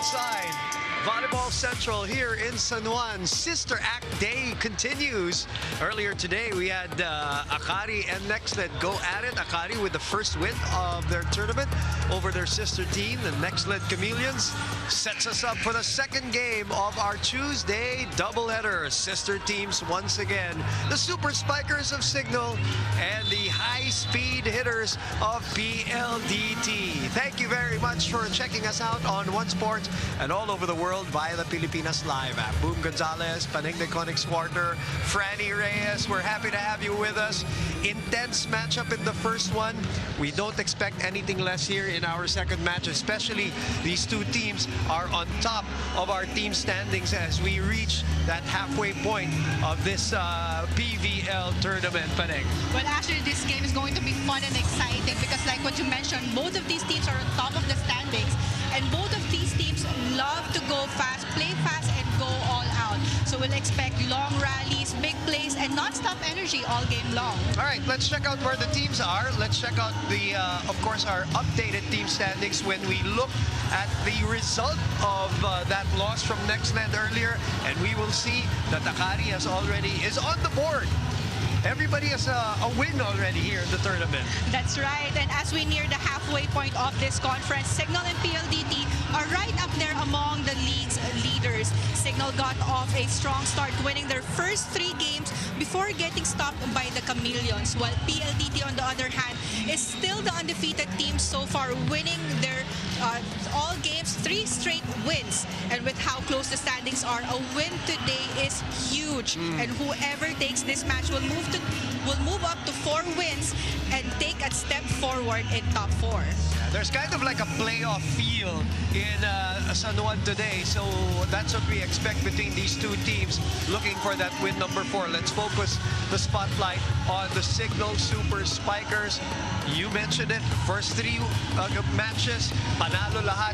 inside Volleyball Central here in San Juan. Sister Act Day continues. Earlier today, we had Akari and Nextlet go at it. Akari with the first win of their tournament over their sister team, the Nextlet Chameleons. Sets us up for the second game of our Tuesday doubleheader. Sister teams once again. The Super Spikers of Signal and the high-speed hitters of PLDT. Thank you very much for checking us out on One Sports and all over the world via the Pilipinas Live app. Boom Gonzalez, Paning de Conix Quarter, Franny Reyes, we're happy to have you with us. Intense matchup in the first one. We don't expect anything less here in our second match, especially these two teams are on top of our team standings as we reach that halfway point of this PVL tournament, Paning. Well, actually, this game is going to be fun and exciting because, like what you mentioned, both of these teams are on top of the standings, and both of these teams love to go fast, play fast, and go all out. So we'll expect long rallies, big plays, and non-stop energy all game long. All right, let's check out where the teams are. Let's check out the, of course, our updated team standings when we look at the result of that loss from Nextlet earlier, and we will see that Akari is on the board. Everybody has a win already here in the tournament. That's right. And as we near the halfway point of this conference, Signal and PLDT are right up there among the league's leaders. Signal got off a strong start, winning their first 3 games before getting stopped by the Chameleons, while PLDT, on the other hand, is still the undefeated team so far, winning their all games, 3 straight wins. And with how close the standings are, a win today is huge. And whoever takes this match will move up to 4 wins and take a step forward in top 4. There's kind of like a playoff feel in San Juan today, so that's what we expect between these two teams, looking for that win number 4. Let's focus the spotlight on the Signal Super Spikers. You mentioned it, first 3 matches, panalo lahat,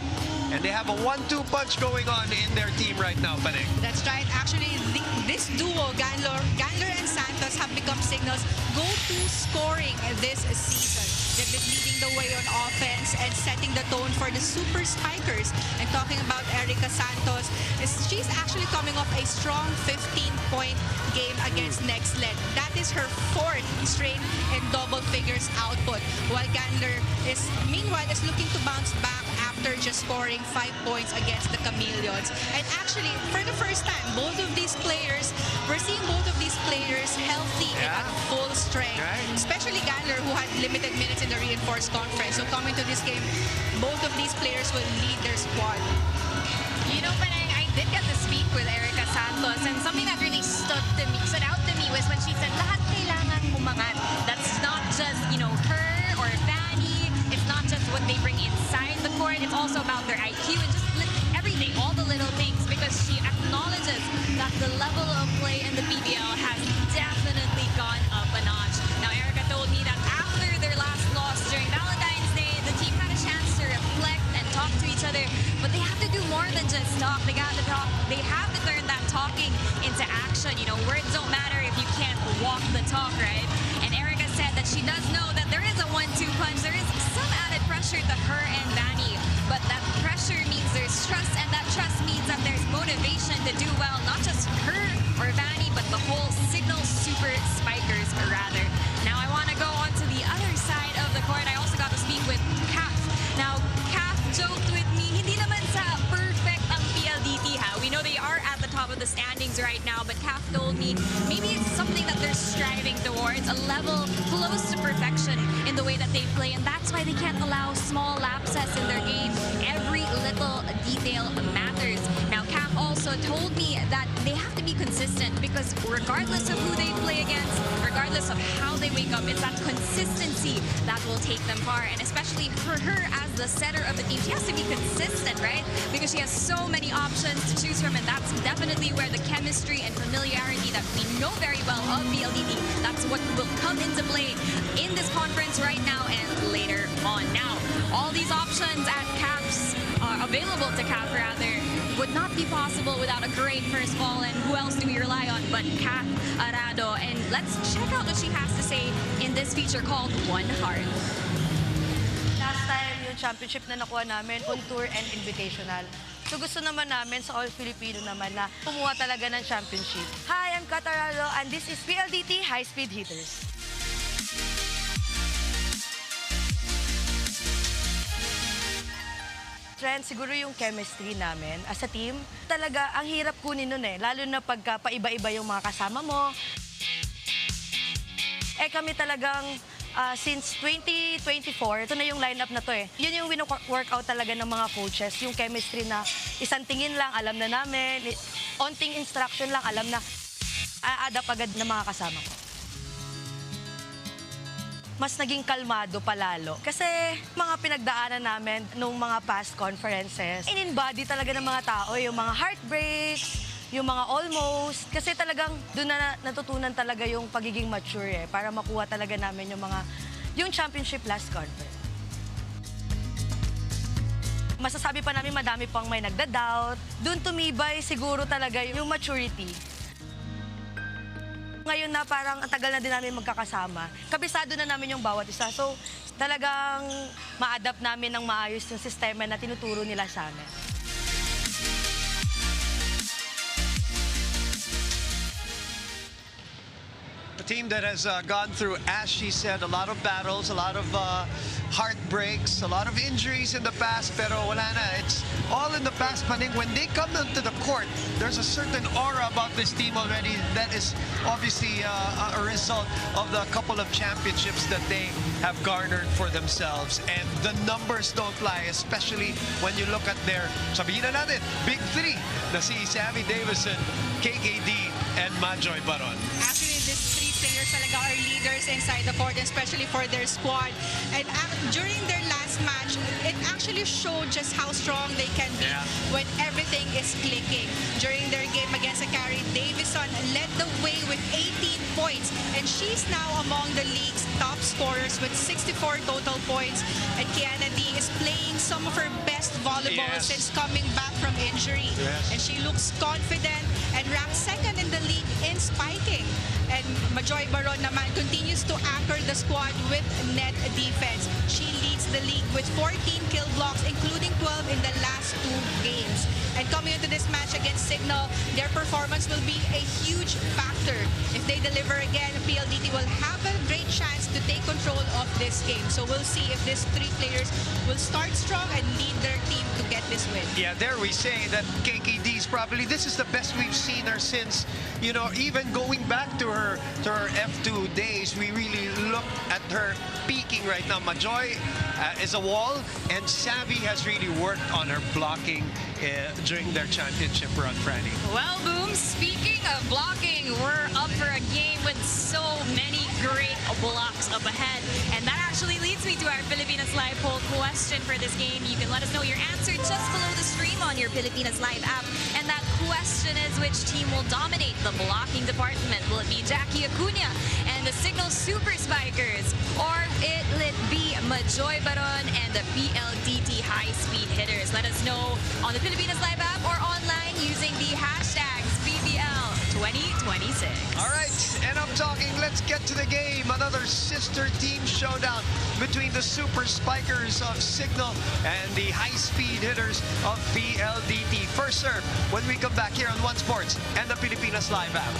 and they have a 1-2 punch going on in their team right now, Paning. That's right. Actually, this duo, Ganler and Santos, have become Signal's go-to scoring this season. They've been leading the way on offense and setting the tone for the Super Spikers. And talking about Erica Santos, she's actually coming off a strong 15-point game against Nextlet. That is her 4th straight in double figures output, while Ganler meanwhile is looking to bounce back after just scoring 5 points against the Chameleons. And actually, for the first time, we're seeing both of these players healthy and at full strength. Right. Especially Ganler, who had limited minutes in the reinforced conference. So coming to this game, both of these players will lead their squad. You know, but I did get to speak with Erica Santos, and something that really stood out to me was when she said, lahat kailangan umangat. That's not just, her or Fanny. It's not just what they bring inside the court. It's also about their IQ and just everything, all the little things, because she acknowledges that the level of play in the PVL has definitely gone up a notch. Now, Erica told me that after their last loss during Valentine's Day, the team had a chance to reflect and talk to each other, but they have to do more than just talk. They have to talk. They have to turn that talking into action. Words don't matter if you can't walk the talk, right? And Erica said that she does know that there is a 1-2 punch. There is some added pressure to her and Vanny, but that pressure means there's trust, and that trust means that there's motivation to do well, not just her or Vanny, but the whole Signal Super Spikers, rather. Now, I want to go on to the other side of the court. I also got to speak with Kath. Now, Kath joked with me, hindi naman sa perfect ang PLDT, ha? We know they are at the top of the standings right now, but Kath told me maybe it's something that they're striving towards, a level close to perfection in the way that they play, and that's why they can't allow small lapses in their game. Every little detail matters. Now, Kath also told me that they have to be consistent, because regardless of who they play against, regardless of how they wake up, it's that consistency that will take them far. And especially for her as the setter of the team, she has to be consistent, right? Because she has so many options to choose from, and that's definitely where the chemistry and familiarity that we know very well of PLDT, that's what will come into play in this conference right now and later on. Now, all these options at Caps, available to Cap rather, would not be possible without a great first ball. And who else do we rely on but Kat Arado? And let's check out what she has to say in this feature called One Heart. Last time, yung championship na nakuha namin on tour and invitational. So gusto naman namin sa All-Filipino naman na kumuha talaga ng championship. Hi, I'm Cataralo and this is PLDT High Speed Hitters. Trend, siguro yung chemistry namin as a team. Talaga, ang hirap kunin nun eh. Lalo na pagka paiba-iba yung mga kasama mo. Kami talagang since 2024, ito na yung lineup na to eh. Yun yung workout talaga ng mga coaches. Yung chemistry na isang tingin lang, alam na namin. Onting instruction lang, alam na. A-adapt agad ng mga kasama ko. Mas naging kalmado palalo. Kasi mga pinagdaanan namin nung mga past conferences, in-embody talaga ng mga tao, yung mga heartbreaks, yung mga almost. Kasi talagang doon na natutunan talaga yung pagiging mature eh, para makuha talaga namin yung championship last conference. Masasabi pa namin madami pang may nagda-doubt. Doon tumibay siguro talaga yung maturity. Ngayon na parang ang tagal na din namin magkakasama, kabisado na namin yung bawat isa. So talagang ma-adapt namin ng maayos yung sistema na tinuturo nila sa amin. A team that has gone through, as she said, a lot of battles, a lot of heartbreaks, a lot of injuries in the past, pero wala na. It's all in the past, Maning. When they come into the court, there's a certain aura about this team already that is obviously a result of the couple of championships that they have garnered for themselves. And the numbers don't lie, especially when you look at their, sabihin na natin, big three, na si Sammy Davison, KKD, and Majoy Baron. Actually, these three players talaga are leaders inside the court, especially for their squad. And during their last match, it actually showed just how strong they can be when everything is clicking. During their game against Akari, Davison led the way with 18 points, and she's now among the league's top scorers with 64 total points. And Kiana D is playing some of her best volleyball since coming back from injury. And she looks confident and ranked second in the league in spiking. And Majoy Baron naman continues to anchor the squad with net defense. She leads the league with 14 kill blocks, including 12 in the last 2 games. And coming into this match against CIGNAL, their performance will be a huge factor. If they deliver again, PLDT will have a great chance to take control of this game. So we'll see if these three players will start strong and lead their team to get this win. Yeah, there we say that KKD is probably, this is the best we've seen her since, you know, even going back to her F2 days. We really look at her peaking right now. Majoy is a wall, and Savvy has really worked on her blocking during their championship run, Franny. Well, Boom, speaking of blocking, we're up for a game with so many great blocks up ahead. And that actually leads me to our Pilipinas Live poll question for this game. You can let us know your answer just below the stream on your Pilipinas Live app. And that question is, which team will dominate the blocking department? Will it be Jackie Acuna and the CIGNAL Super Spikers? Or will it be Majoy Baron and the PLDT High Speed Hitters? Let us know on the Pilipinas Live app or online using the hashtags PVL 2026. All right, enough talking. Let's get to the game. Another sister team showdown between the Super Spikers of CIGNAL and the High Speed Hitters of PLDT. First serve when we come back here on One Sports and the Pilipinas Live app.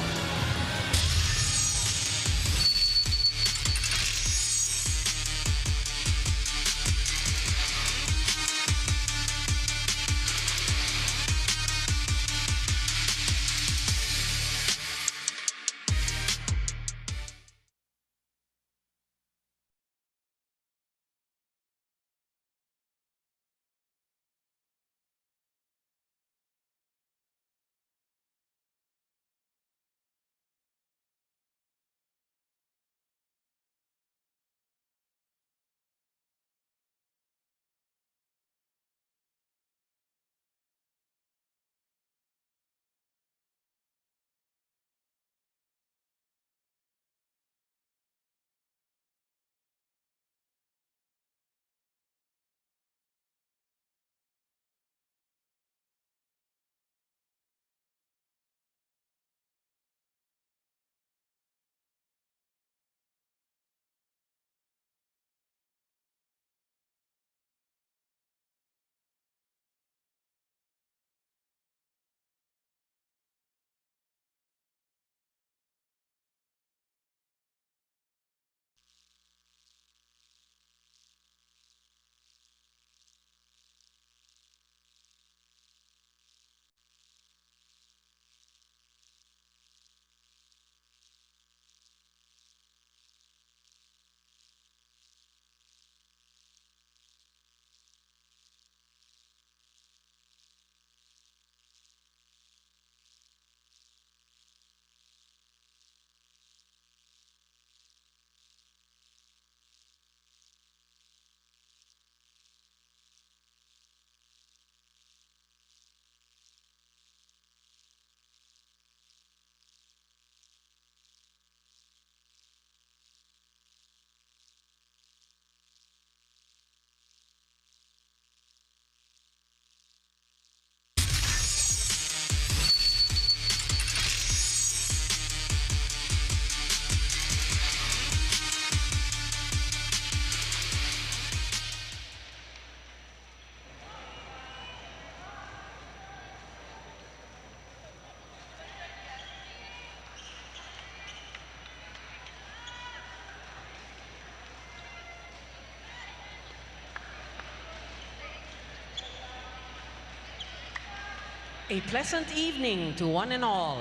A pleasant evening to one and all.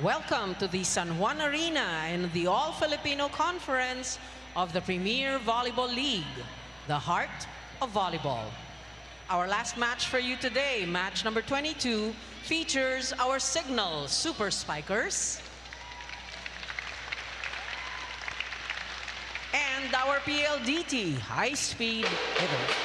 Welcome to the San Juan Arena in the All-Filipino Conference of the Premier Volleyball League, the heart of volleyball. Our last match for you today, match number 22, features our CIGNAL Super Spikers and our PLDT high-speed hitters.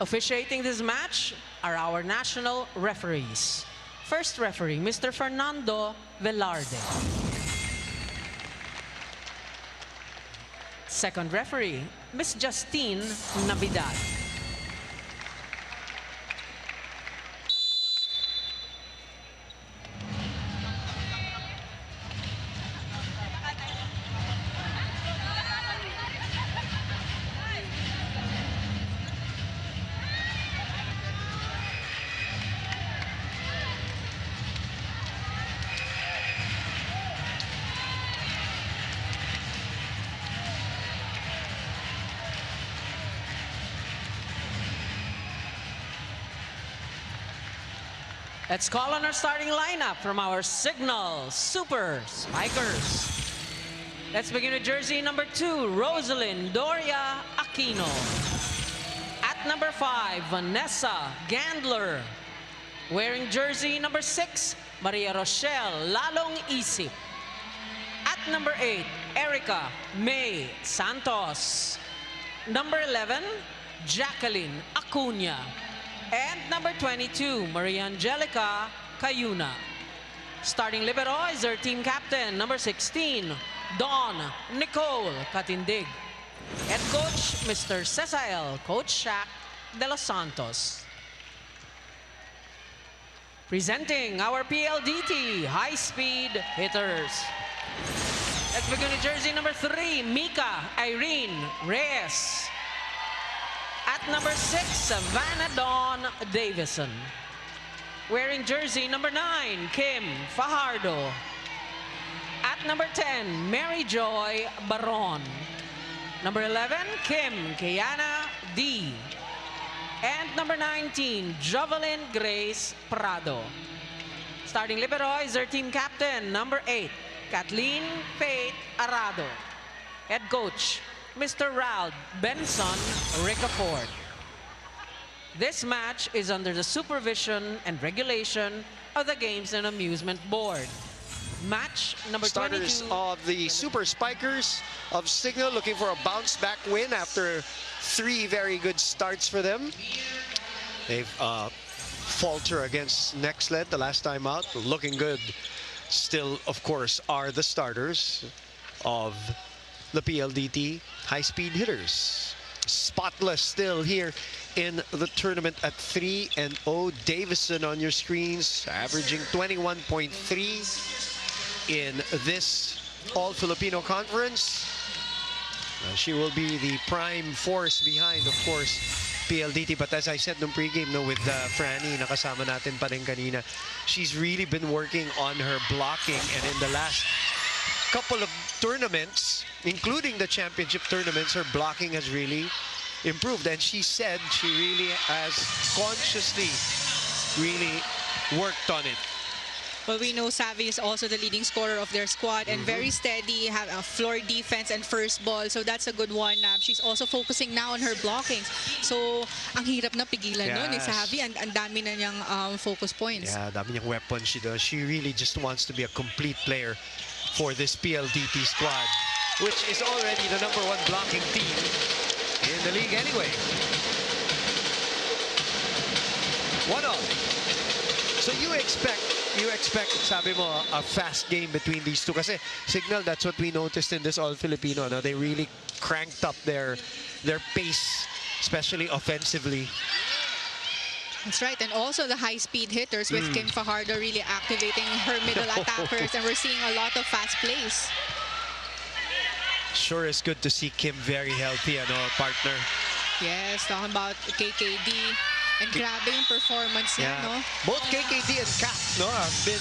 Officiating this match are our national referees. First referee, Mr. Fernando Velarde. Second referee, Ms. Justine Navidad. Let's call on our starting lineup from our CIGNAL Super Spikers. Let's begin with jersey number 2, Rosalind Doria Aquino. At number 5, Vanessa Gandler. Wearing jersey number 6, Maria Rochelle Lalong Isip. At number 8, Erica May Santos. Number 11, Jacqueline Acuña. And number 22, Maria Angelica Cayuna. Starting libero is their team captain, number 16, Dawn Nicole Catindig. Head coach, Mr. Cesael, Coach Shaq de los Santos. Presenting our PLDT high-speed hitters. Let's begin with jersey number 3, Mika Irene Reyes. At number 6, Savannah Dawn Davison. Wearing jersey number 9, Kim Fajardo. At number 10, Mary Joy Baron. Number 11, Kim Kiana D. And number 19, Jovelyn Grace Prado. Starting libero is their team captain, number 8, Kathleen Faith Arado. Head coach, Mr. Ralph Benson Ricafort. This match is under the supervision and regulation of the Games and Amusement Board. Match number Starters 22. of the Super Spikers of CIGNAL looking for a bounce-back win after 3 very good starts for them. They've faltered against Nextled the last time out. Looking good. Still, of course, are the starters of the PLDT high-speed hitters. Spotless still here in the tournament at 3-0. Davison on your screens, averaging 21.3 in this All-Filipino Conference. She will be the prime force behind, of course, PLDT. But as I said nung pregame, no, with Franny, nakasama natin pa rin kanina, she's really been working on her blocking, and in the last couple of tournaments, including the championship tournaments, her blocking has really improved. And she said she really has consciously really worked on it. Well, we know Savvy is also the leading scorer of their squad and very steady, have a floor defense and first ball. So that's a good one. She's also focusing now on her blocking. So, ang hirap na pigilan nun ni Savvy, and ang dami na niyang focus points. Yeah, dami niyang weapons she does. She really just wants to be a complete player for this PLDT squad, which is already the #1 blocking team in the league anyway. 1-0. So you expect, sabi mo, a fast game between these two. Kasi CIGNAL, that's what we noticed in this All-Filipino. No? They really cranked up their pace, especially offensively. That's right, and also the high-speed hitters with Kim Fajardo really activating her middle attackers, and we're seeing a lot of fast plays. Sure is good to see Kim very healthy, partner. Yes, talking about KKD. And grabe yung performance niya, no? Both KKD and Kat, no, have been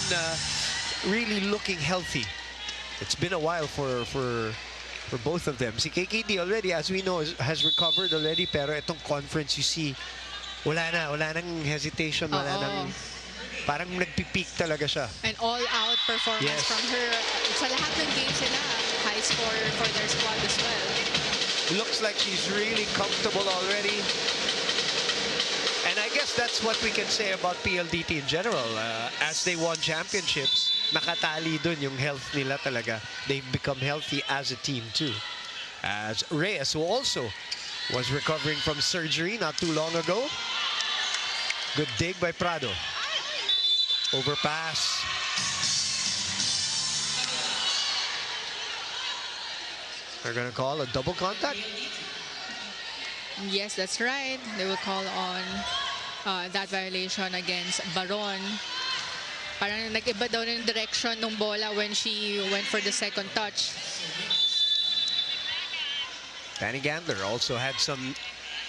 really looking healthy. It's been a while for for both of them. Si KKD already, as we know, has recovered already. Pero itong conference, you see, wala nang hesitation, wala nang... Parang nagpipeak talaga siya. An all-out performance Yes. from her. Sa lahat ng games sila, high score for their squad as well. Looks like she's really comfortable already. And I guess that's what we can say about PLDT in general. As they won championships, nakatali dun yung health nila talaga. They've become healthy as a team too. As Reyes, who also was recovering from surgery not too long ago. Good dig by Prado. Overpass. They're going to call a double contact. Yes, that's right. They will call on that violation against Baron. Parang nag-iba daw ng direction ng bola when she went for the second touch. Danny Gandler also had some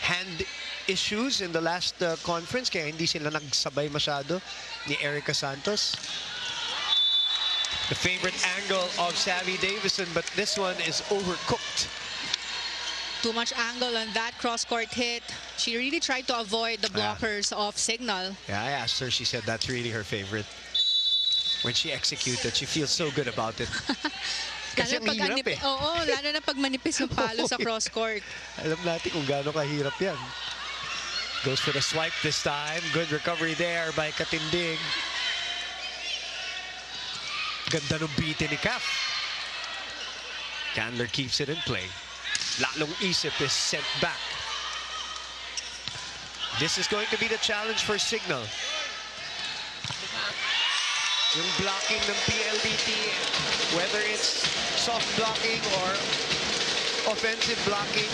hand issues in the last conference, kaya hindi sila nagsabay masyado ni Erica Santos. The favorite angle of Savvy Davison, but this one is overcooked. Too much angle on that cross-court hit. She really tried to avoid the blockers of Signal. Yeah, I asked her, she said that's really her favorite. When she executed, she feels so good about it. Kasi ang hirap eh. Oo, lalo na pag manipis yung palo sa cross-court. Alam natin kung gaano kahirap yan. Goes for the swipe this time. Good recovery there by Katindig. Ganda ng beatin ni Kaf. Candler keeps it in play. Lalong Isip is sent back. This is going to be the challenge for Signal. Yung blocking ng PLDT, whether it's soft blocking or offensive blocking.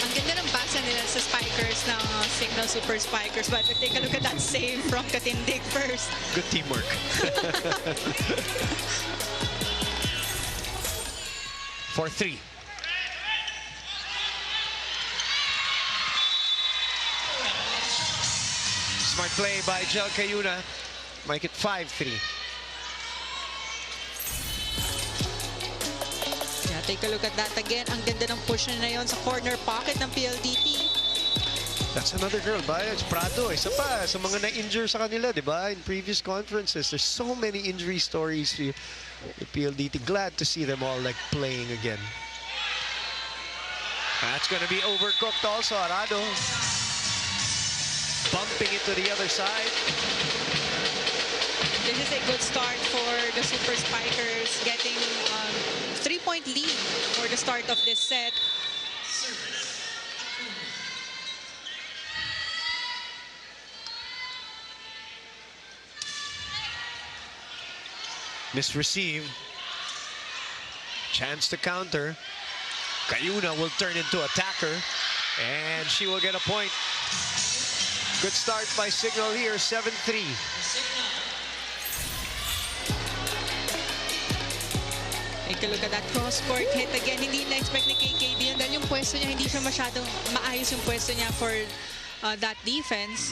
Ang ganda ng basa nila sa spikers ng Signal Super Spikers. But take a look at that save from Katindig first. Good teamwork. For 3. Smart play by Jel Cayuna. Make it 5-3. Yeah, take a look at that again. Ang ganda ng push na yun sa corner pocket ng PLDT. That's another girl, ba? It's Prado. Isa pa sa mga na-injure sa kanila, di ba? In previous conferences, there's so many injury stories to the PLDT. Glad to see them all like playing again. That's going to be overcooked also. Arado bumping it to the other side. This is a good start for the Super Spikers, getting 3-point lead for the start of this set. Misreceived. Chance to counter. Cayuna will turn into attacker, and she will get a point. Good start by Signal here, 7-3. Take a look at that cross-court hit again. Hindi na-expect ni KKD yun dahil yung pwesto niya, hindi siya masyadong maayos yung pwesto niya for that defense.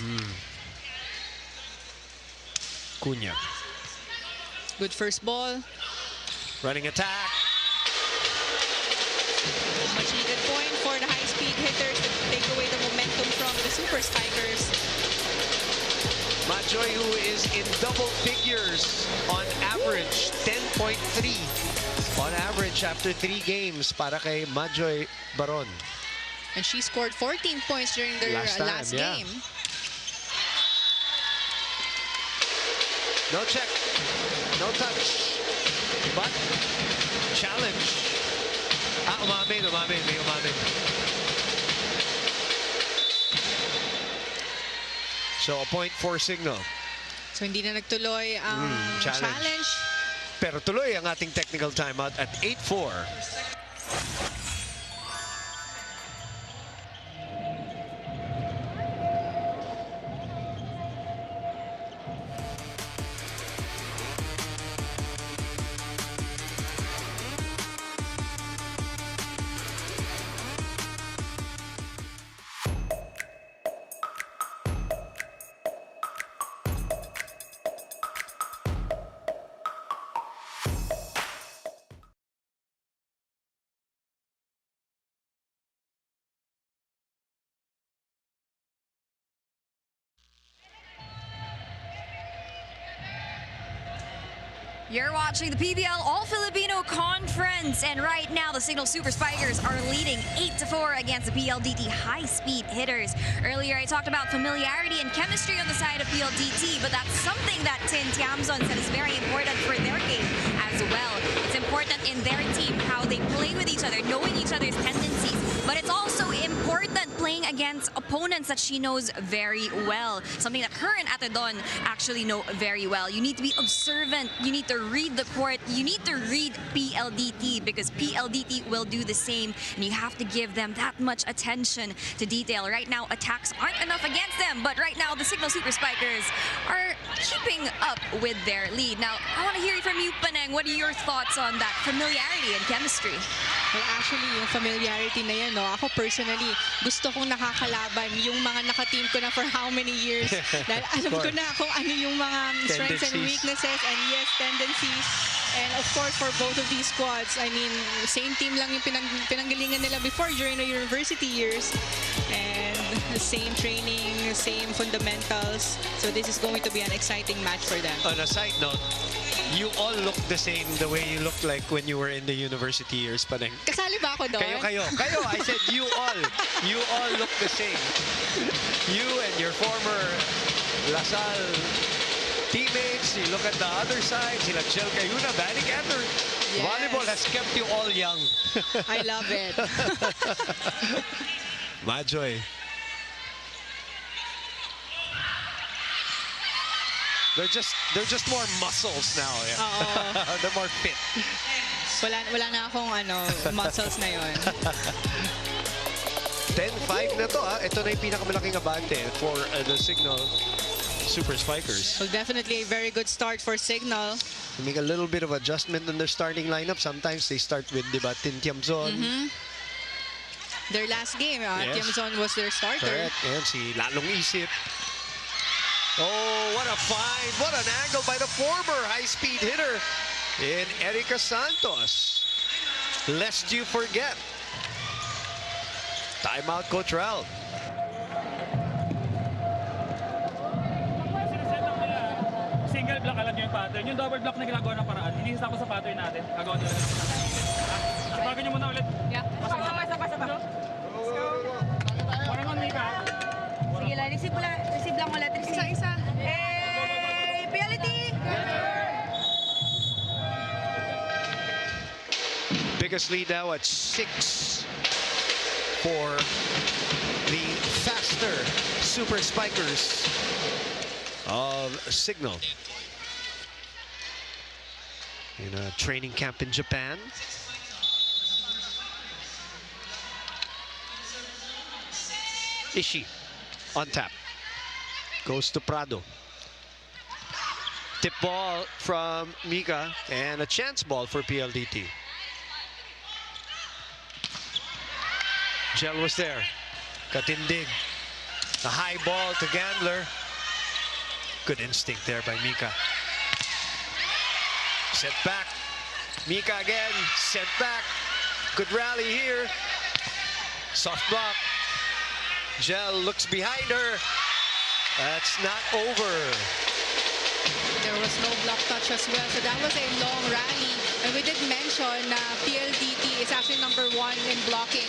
Cunha. Good first ball. Running attack. Much needed point for the high-speed hitters to take away the momentum from the Super Spikers. Majoy, who is in double figures on average, 10.3 on average after 3 games para kay Majoy Baron. And she scored 14 points during their last game. No check, no touch, but challenge. Umamin. So a point for Signal. So hindi na nagtuloy ang challenge. Pero tuloy ang ating technical timeout at 8-4. You're watching the PVL All-Filipino Conference, and right now the Signal Super Spikers are leading 8-4 against the PLDT high-speed hitters. Earlier, I talked about familiarity and chemistry on the side of PLDT, but that's something that Tin Tiamzon said is very important for their game as well. It's important in their team how they play with each other, knowing each other's tendencies, but it's also important playing against opponents that she knows very well, something that her and Atedon actually know very well. You need to be observant, you need to read the court, you need to read PLDT because PLDT will do the same, and you have to give them that much attention to detail. Right now, attacks aren't enough against them, but right now the Signal Super Spikers are keeping up with their lead. Now, I want to hear from you, Paneng. What are your thoughts on that familiarity and chemistry? Well, actually, yung familiarity na yan, no, ako personally, gusto kong nakakalaban yung mga naka-team ko na for how many years. Dahil alam ko na kung ano yung mga strengths and weaknesses and yes, tendencies. And of course, for both of these squads, I mean, same team lang yung pinanggalingan nila before during the university years. And same training, same fundamentals. So this is going to be an exciting match for them. On a side note, you all look the same the way you looked like when you were in the university years, Paneng. Kasali ba ako doon? Kayo. I said you all look the same. You and your former Lasal teammates, you look at the other side, sila Chel Cayuna, Vanny Cantor. Yes. Volleyball has kept you all young. I love it. Majoy. They're just more muscles now. Yeah. They're more fit. Wala na akong muscles na yon. 10-5 na to. Ito na yung pinakamalaking abante for the Signal Super Spikers. Well, definitely a very good start for Signal. They make a little bit of adjustment in their starting lineup. Sometimes they start with, diba, Tin Tiamzon. Their last game, Tiamzon was their starter. Correct. And si Lalong Isip. Oh, what a find. What an angle by the former high-speed hitter in Erica Santos. Lest you forget. Timeout, Coach Ral. Single block, alam nyo yung pattern. Yung double block na ginagawa ng paraan, hindi sa sa pattern natin. Gagawa nila. Sipagan nyo muna ulit. Yeah. Pasok. Parang ang Mika. Sige lang, receive lang ulit. Isa. Hey, PLDT! Biggest lead now at 6 for the faster Super Spikers of Signal. In a training camp in Japan. Ishii on tap. Goes to Prado. Tip ball from Mika and a chance ball for PLDT. Gel was there. Katindig. The high ball to Gandler. Good instinct there by Mika. Set back. Mika again. Set back. Good rally here. Soft block. Gel looks behind her. That's not over. There was no block touch as well. So that was a long rally. And we did mention PLDT is actually #1 in blocking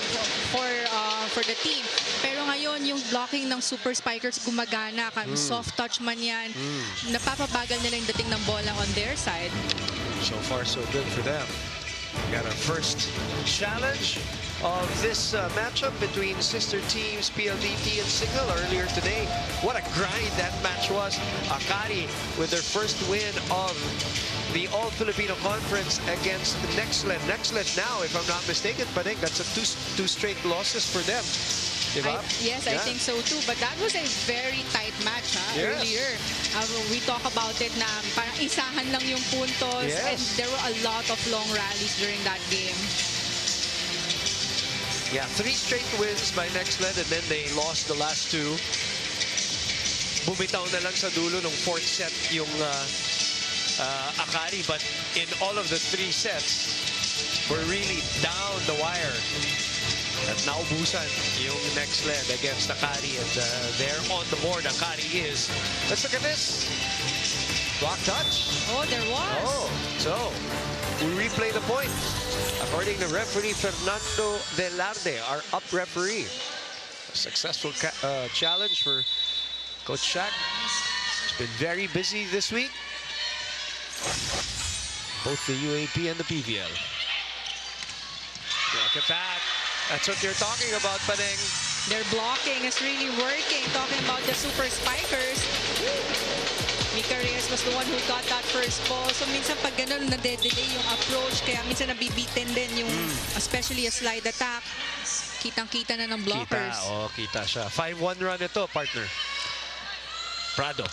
for the team. Pero ngayon, yung blocking ng Super Spikers gumagana. Soft touch man yan. Napapabagal nila yung dating ng bola on their side. So far, so good for them. We got our first challenge of this matchup between sister teams PLDT and Signal earlier today. What a grind that match was. Akari with their first win of the All-Filipino Conference against Nexlet. Nexlet now, if I'm not mistaken, I think that's two straight losses for them. Diba? Yes, I think so too. But that was a very tight match earlier. We talk about it na parang isahan lang yung puntos. Yes. And there were a lot of long rallies during that game. Yeah, 3 straight wins by Nexlet and then they lost the last 2. Bumitaw na lang sa dulo ng 4th set yung Akari, but in all of the 3 sets, we're really down the wire. At naubusan yung Nexlet against Akari, and they're on the board. Akari is. Let's look at this. Block touch. Oh, there was. Oh, so we replay the point. According to referee Fernando Velarde, our up referee. A successful challenge for Coach Shaq. He's been very busy this week. Both the UAP and the PVL. Look at that. That's what you're talking about, Paneng. Their blocking is really working. Talking about the super spikers. Mika Reyes was the one who got that first ball. So minsan pag ganun, nade-delay yung approach. Kaya minsan nabibitin din yung, especially a slide attack. Kitang-kita na ng blockers. Kita siya. 5-1 run ito, partner. Prado.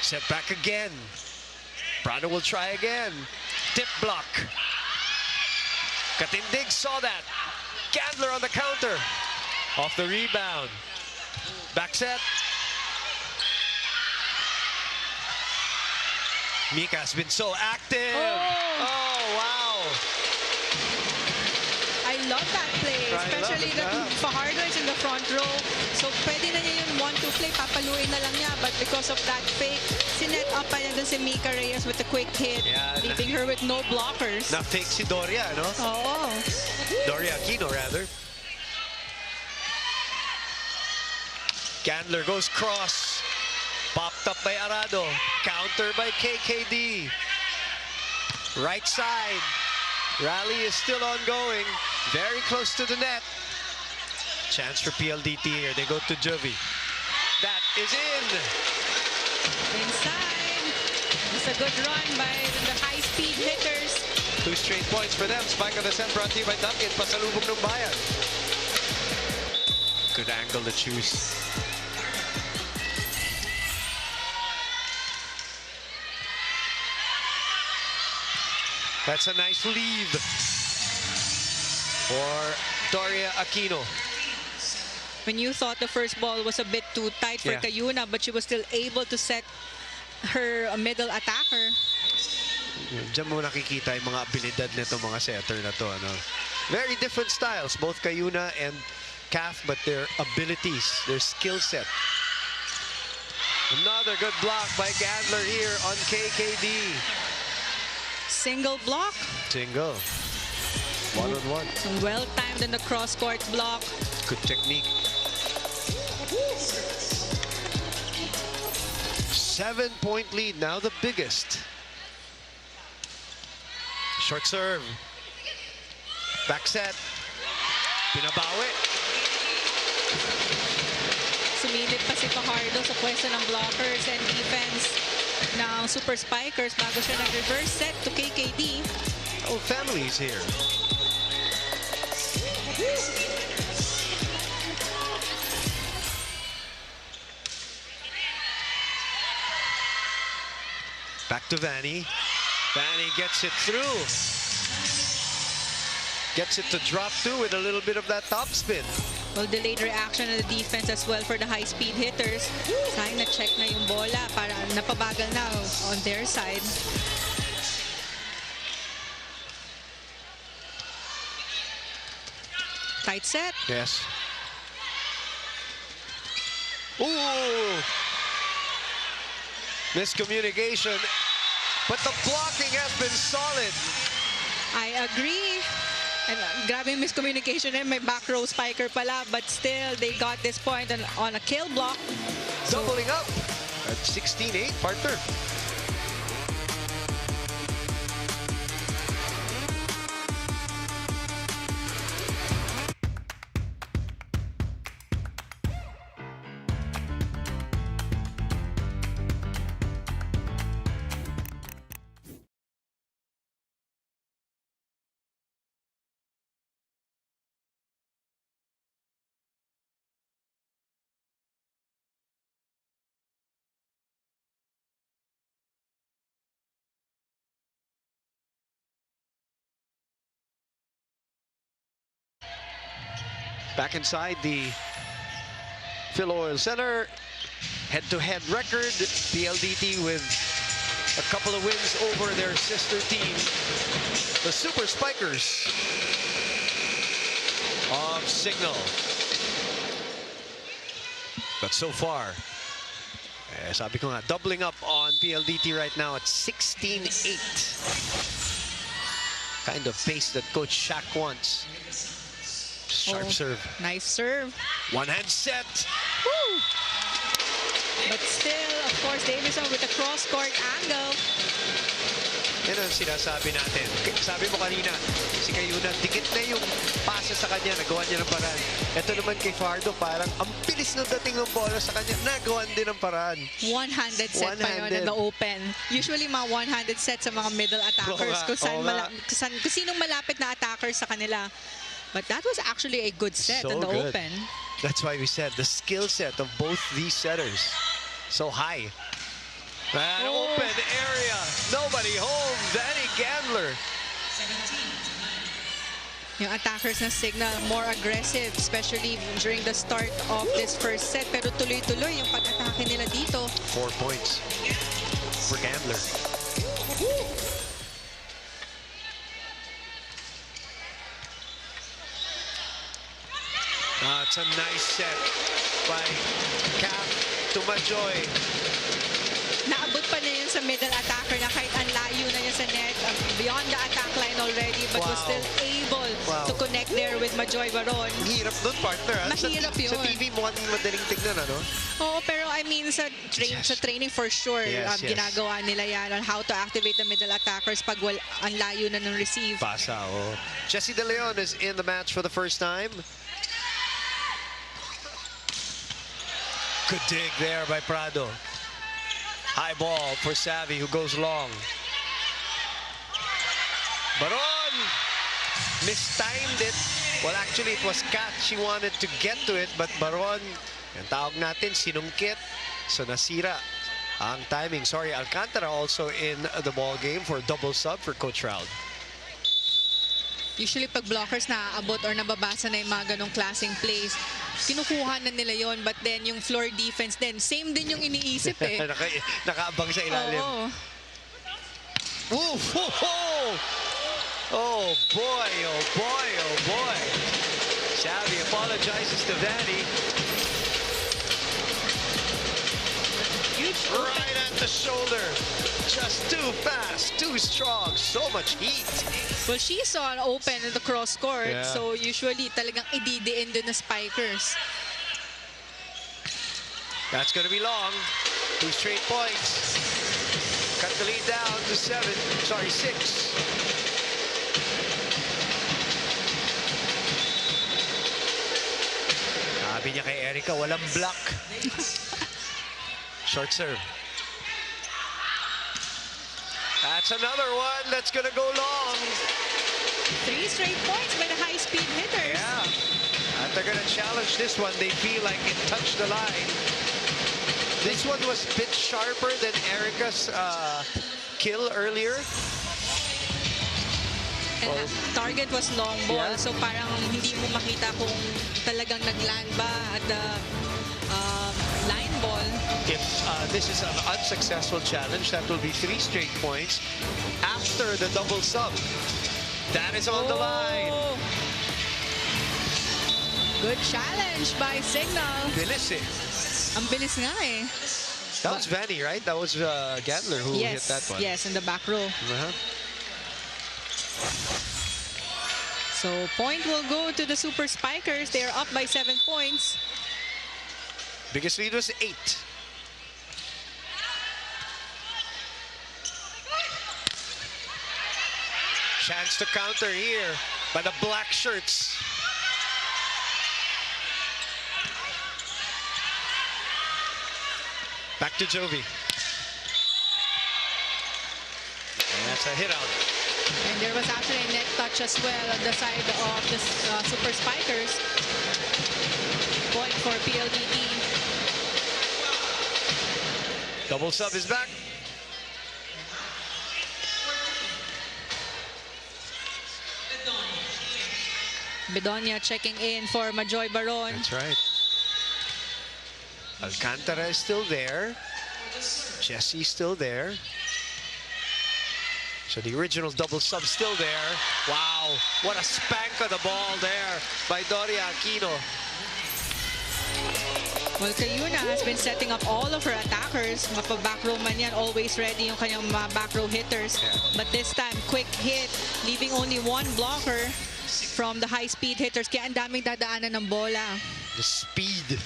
Set back again. Prado will try again. Tip block. Katindig saw that. Candler on the counter. Off the rebound. Back set. Mika's been so active. Oh wow. I love that play. Especially that Fajardo is in the front row. So pwede na niya yung 1-2 play. Papaluin na lang niya. But because of that fake, sinet up pa niya dun si Mika Reyes with a quick hit. Yeah, leaving her with no blockers. Na-fake si Doria, no? Oo. Doria Aquino, rather. Candler goes cross. Popped up by Arado. Counter by KKD. Right side. Rally is still ongoing. Very close to the net. Chance for PLDT here. They go to Jovi. That is in. Inside. It's a good run by the high-speed hitters. 2 straight points for them. Spike of the set brought to you by Dunkin. Pasalubong ng bayan. Good angle to choose. That's a nice lead for Doria Aquino. When you thought the first ball was a bit too tight for Cayuna, but she was still able to set her middle attacker. Diyan mo nakikita yung mga abilidad nito mga setter na to. Ano? Very different styles, both Cayuna and CAF, but their abilities, their skill set. Another good block by Candler here on KKD. Single block. Single. One-on-one. Well-timed in the cross-court block. Good technique. 7-point lead, now the biggest. Short serve. Back set. Pinabawi. Sumilip pa si Fajardo sa pwesto ng blockers and defense ng Super Spikers bago siya nag-reverse set to KKD. Oh, family's here. Back to Vanny. Vanny gets it through. Gets it to drop too with a little bit of that top spin. Well, delayed reaction of the defense as well for the high-speed hitters. Sayang na-check na yung bola para napabagal na on their side. Tight set. Yes. Ooh! Miscommunication. But the blocking has been solid. I agree. And grabe yung miscommunication and may back row spiker pala, but still they got this point on a kill block. Doubling up at 16-8, partner. Back inside the Phil Oil Center. Head-to-head record. PLDT with a couple of wins over their sister team, the Super Spikers of Signal. But so far, Kaya sabi ko nga, doubling up on PLDT right now at 16-8. Kind of pace that Coach Shaq wants. Sharp serve. Nice serve. One-hand set. Woo! But still, of course, Davison with a cross-court angle. Yan ang sinasabi natin. Sabi mo kanina, si Kayuna, dikit na yung pasa sa kanya, nagawa niya ng paraan. Ito naman kay Fardo, parang ang bilis ng dating ng bola sa kanya, nagawan din ng paraan. One-handed set pa yun in the open. Usually, mga one-handed set sa mga middle attackers kung sinong malapit na attackers sa kanila. But that was actually a good set in the open. That's why we said the skill set of both these setters so high. An open area, nobody home. Danny Gandler. Yung attackers ng Signal more aggressive, especially during the start of this first set. Pero tuloy-tuloy yung pag-atake nila dito. 4 points for Gandler. It's a nice set by Cap to Majoy. Naabot pa niya yun sa middle attacker na kahit ang layo na niya sa net, beyond the attack line already, but was still able to connect there with Majoy Baron. Hirap nun, partner. Mahirap yun. Sa TV mo, madaling tignan, ano? Oo, pero I mean, sa training for sure, ginagawa nila yan on how to activate the middle attackers pag ang layo na ng receive. Pasa, Jesse De Leon is in the match for the first time. Good dig there by Prado. High ball for Savvy, who goes long. Baron mistimed it. Well, actually, it was Kat. She wanted to get to it, but Baron, yung tawag natin, sinungkit. So nasira ang timing. Sorry, Alcantara also in the ball game for double sub for Coach Raul. Usually, pag blockers naaabot or nababasa na yung mga ganong klaseng plays, kinukuha na nila yon, but then yung floor defense din, same din yung iniisip eh. Nakaabang sa ilalim. Oo. Oh boy, oh boy, oh boy. Savvy apologizes to Vanny. Right at the shoulder. Just too fast, too strong, so much heat. Well, she saw an open in the cross court, so usually talagang ididiin din na spikers. That's going to be long. 2 straight points. Cut the lead down to 6. Sabi niya kay Erica, walang block. Short serve. That's another one that's going to go long. 3 straight points by the high-speed hitters. Yeah. And they're going to challenge this one. They feel like it touched the line. This one was a bit sharper than Erica's kill earlier. And the target was long ball, so parang hindi mo makita kung talagang nagland ba at the line ball. If this is an unsuccessful challenge, that will be 3 straight points after the double sub. That is on the line. Good challenge by Signal. Bilis eh. Ang bilis nga eh. That was Vanny, right? That was Gandler who hit that one. Yes, in the back row. So point will go to the Super Spikers. They are up by 7 points. Biggest lead was 8. Chance to counter here by the black shirts. Back to Jovi. And that's a hit out. And there was actually a net touch as well on the side of the Super Spikers. Point for PLDT. Double sub is back. Bedonia checking in for Majoy Baron. That's right. Alcantara is still there. Jesse's still there. So the original double sub still there. Wow, what a spank of the ball there by Doria Aquino. Well, Kayuna has been setting up all of her attackers. Mapa-back row man yan, always ready yung kanyang mga back row hitters. But this time, quick hit, leaving only one blocker from the high-speed hitters. Kaya ang daming dadaanan ng bola. The speed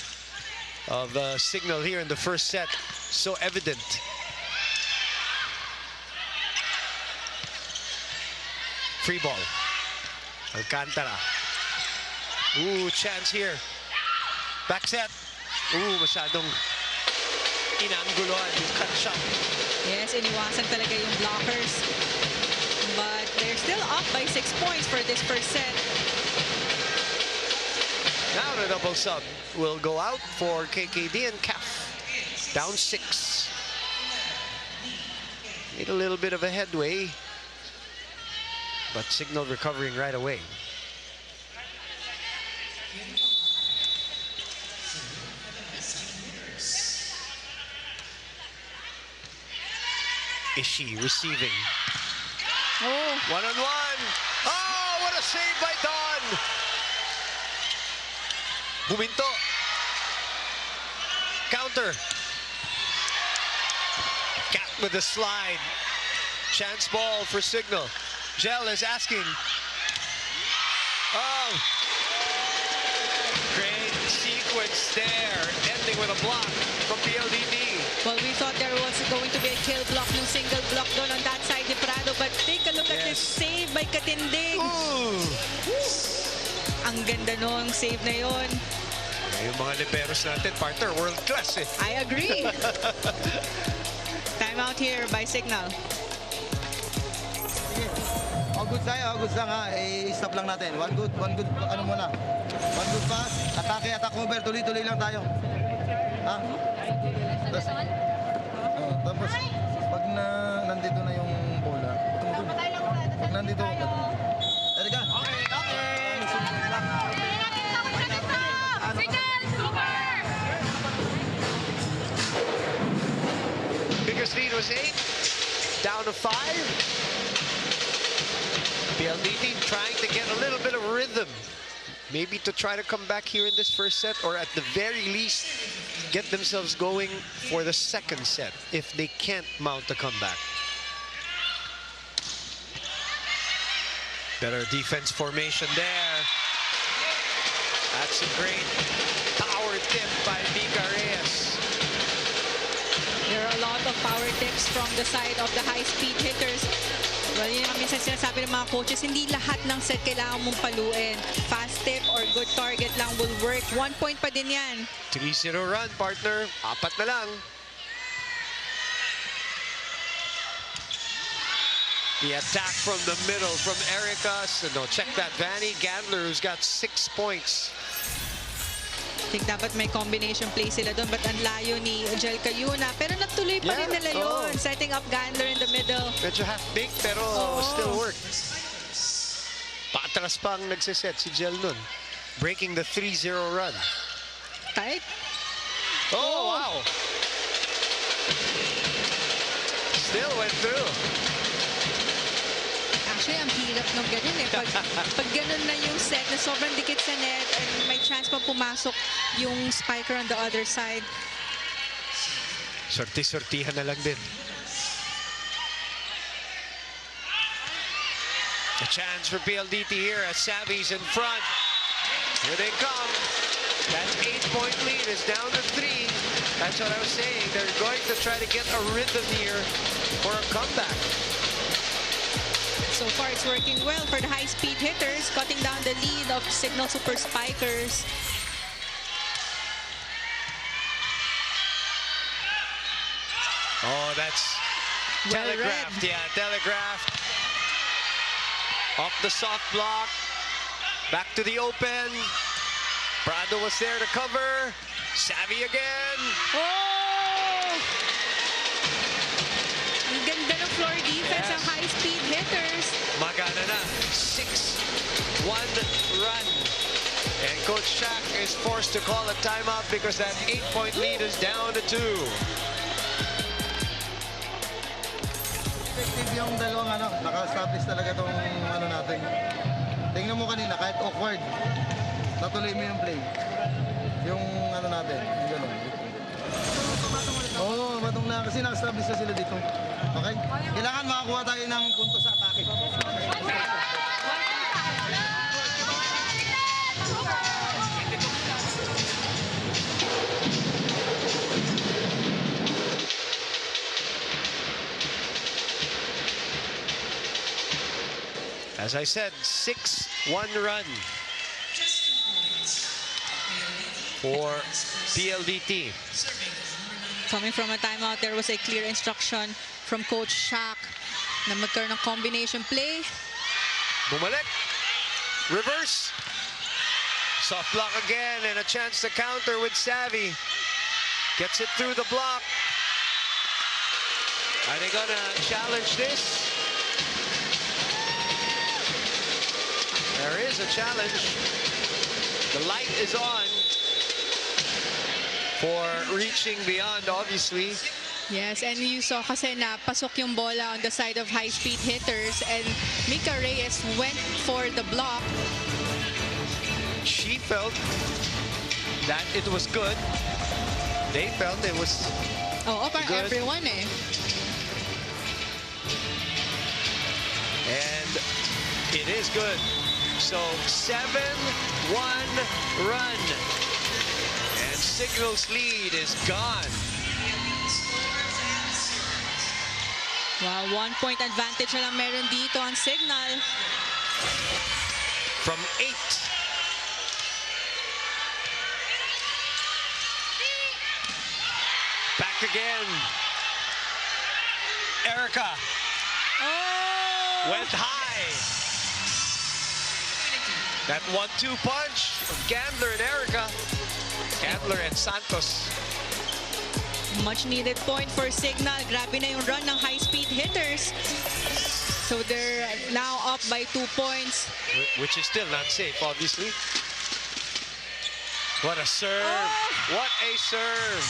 of Signal here in the first set, so evident. Free ball. Alcantara. Ooh, chance here. Back set. Ooh, masyadong inangguluhan yung cut shot. Yes, iniwasan talaga yung blockers. But they're still up by 6 points for this first set. Now the double sub will go out for KKD and CAF. Down 6. Made a little bit of a headway, but Signal recovering right away. Ishii receiving. Oh, One-on-one. Oh, what a save by Don. Buminto. Counter. Cat with the slide. Chance ball for Signal. Gel is asking. Oh. Great sequence there. Ending with a block from PLDT. well, we thought there was going to be a kill block, yung single block doon on that side ni Prado. But take a look at this save by Katindig. Ooh. Ang ganda nung save na yon. Yung mga liberos natin, partner, world class eh. I agree. Time out here by Signal. All good tayo, all good lang ha. I-stop lang natin. One good, ano muna. One good pass, atake, attack over, tuloy-tuloy lang tayo. Ha? Tapos, pag nandito na yung bola, pag nandito, Erika. Biggest lead was 8, down to 5. PLDT trying to get a little bit of rhythm. Maybe to try to come back here in this first set, or at the very least, get themselves going for the second set if they can't mount a comeback. Better defense formation there. That's a great power tip by Mika Reyes. There are a lot of power tips from the side of the high-speed hitters. Well, yun ang minsan sinasabi ng mga coaches, hindi lahat ng set kailangan mong paluin. Fast tip or good target lang will work. 1 point pa din yan. 3-0 run, partner. 4 na lang. The attack from the middle from Erica. So no, check that. Vanny Gandler, who's got 6 points. I think dapat may combination play sila doon, but ang layo ni Angel Cayuna. Pero natuloy pa rin nila yun. Setting up Gandler in the middle. Medyo half-baked pero still worked. Patras pang nagsiset si Gel nun. Breaking the 3-0 run. Tight. Oh, wow. Still went through. Actually, ang hirap nung ganun eh. Pag ganun na yung set na sobrang dikit sa net and may chance pa pumasok yung spiker on the other side. Sorti-sortihan na lang din. A chance for PLDT here as Savvy's in front. Here they come. That 8-point lead is down to 3. That's what I was saying. They're going to try to get a rhythm here for a comeback. So far, it's working well for the high-speed hitters, cutting down the lead of Signal Super Spikers. Oh, that's Well telegraphed. read. Yeah, telegraphed. Off the soft block. Back to the open. Prado was there to cover. Savvy again. Oh! Ang ganda ng floor defense ng high-speed hitters. Magana na. 6-1 run. And Coach Shaq is forced to call a timeout because that 8-point lead is down to 2. Effective yung dalawang naka-establish talaga tong natin. Tingnan mo kanina, kahit awkward, natuloy mo yung play. Yung ano natin, yung gano'n. Oo, batong lang. Kasi naka-establish na sila dito. Okay? Kailangan makakuha tayo ng punto sa atake. As I said, 6-1 run for PLDT. Coming from a timeout, there was a clear instruction from Coach Shaq na magkaroon ng combination play. Bumalik. Reverse. Soft block again and a chance to counter with Savvy. Gets it through the block. Are they gonna challenge this? There is a challenge. The light is on for reaching beyond, obviously. Yes, and you saw kasi na pasok yung bola on the side of high-speed hitters and Mika Reyes went for the block. She felt that it was good. They felt it was Oo, para good. everyone eh. And it is good. So 7-1 run. And Signal's lead is gone. Wow, 1-point advantage na lang meron dito ang Signal. From 8. Back again. Erica went high. That 1-2 punch of Gandler and Erica. Gandler and Santos. Much needed point for Signal. Grabe na yung run ng high-speed hitters. So they're now up by 2 points. Which is still not safe, obviously. What a serve. What a serve.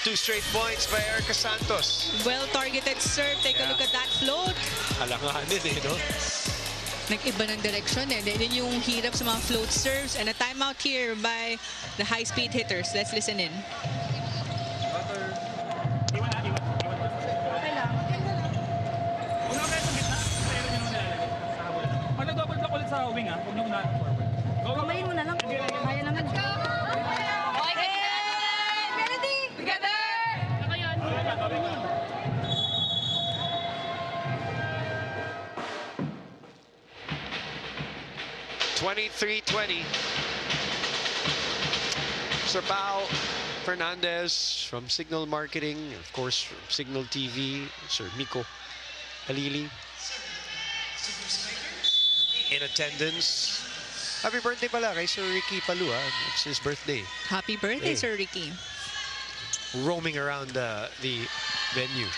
2 straight points by Erica Santos. Well-targeted serve. Take a look at that float. Alanganin eh, no? Nag-iba ng direction eh. Then yung hirap sa mga float serves. And a timeout here by the high-speed hitters. Let's listen in. Iwan na. Okay lang. Una kayo sa gitna. Pero nyo nung nilalagay. Sa habol. Pag nag-double block ulit sa wing ha, huwag nyo unahan forward. Go. Kamayin mo na lang. Kaya naman. Together! Ako yun. 23-20. Sir Pao Fernandez from Signal Marketing, of course, from Signal TV, Sir Miko Halili in attendance. Happy birthday pala kay Sir Ricky Palua. It's his birthday. Happy birthday, Hey. Sir Ricky. Roaming around the venue.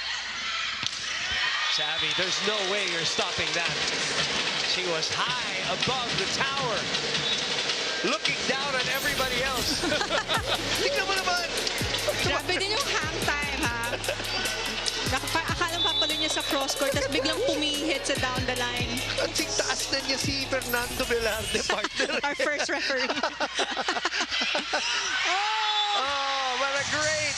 Savvy, there's no way you're stopping that. She was high above the tower, looking down at everybody else. Tingnan mo naman! Grabe din yung hang time, ha? Akala papalo niya sa cross-court, tapos biglang pumihit sa down the line. Ang taas na niya si Fernando Velarde, partner. Our first referee. Oh, what a great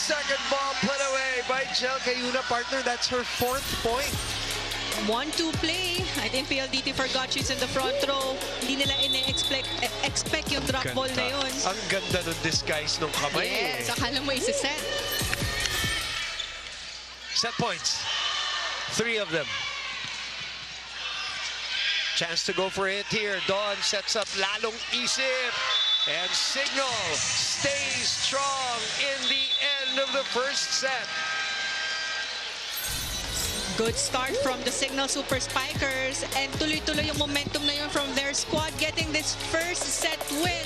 second ball put away by Jel Cayuna, partner. That's her 4th point. 1-2 play. I think PLDT forgot she's in the front row. Hindi nila expect yung drop ball na yun. Ang ganda ng disguise ng kamay. Yes, akala mo isa-set. Set points. 3 of them. Chance to go for it here. Dawn sets up lalong isip. And Signal stays strong in the end of the first set. Good start from the Signal Super Spikers. And tuloy-tuloy yung momentum na yun from their squad getting this first set win.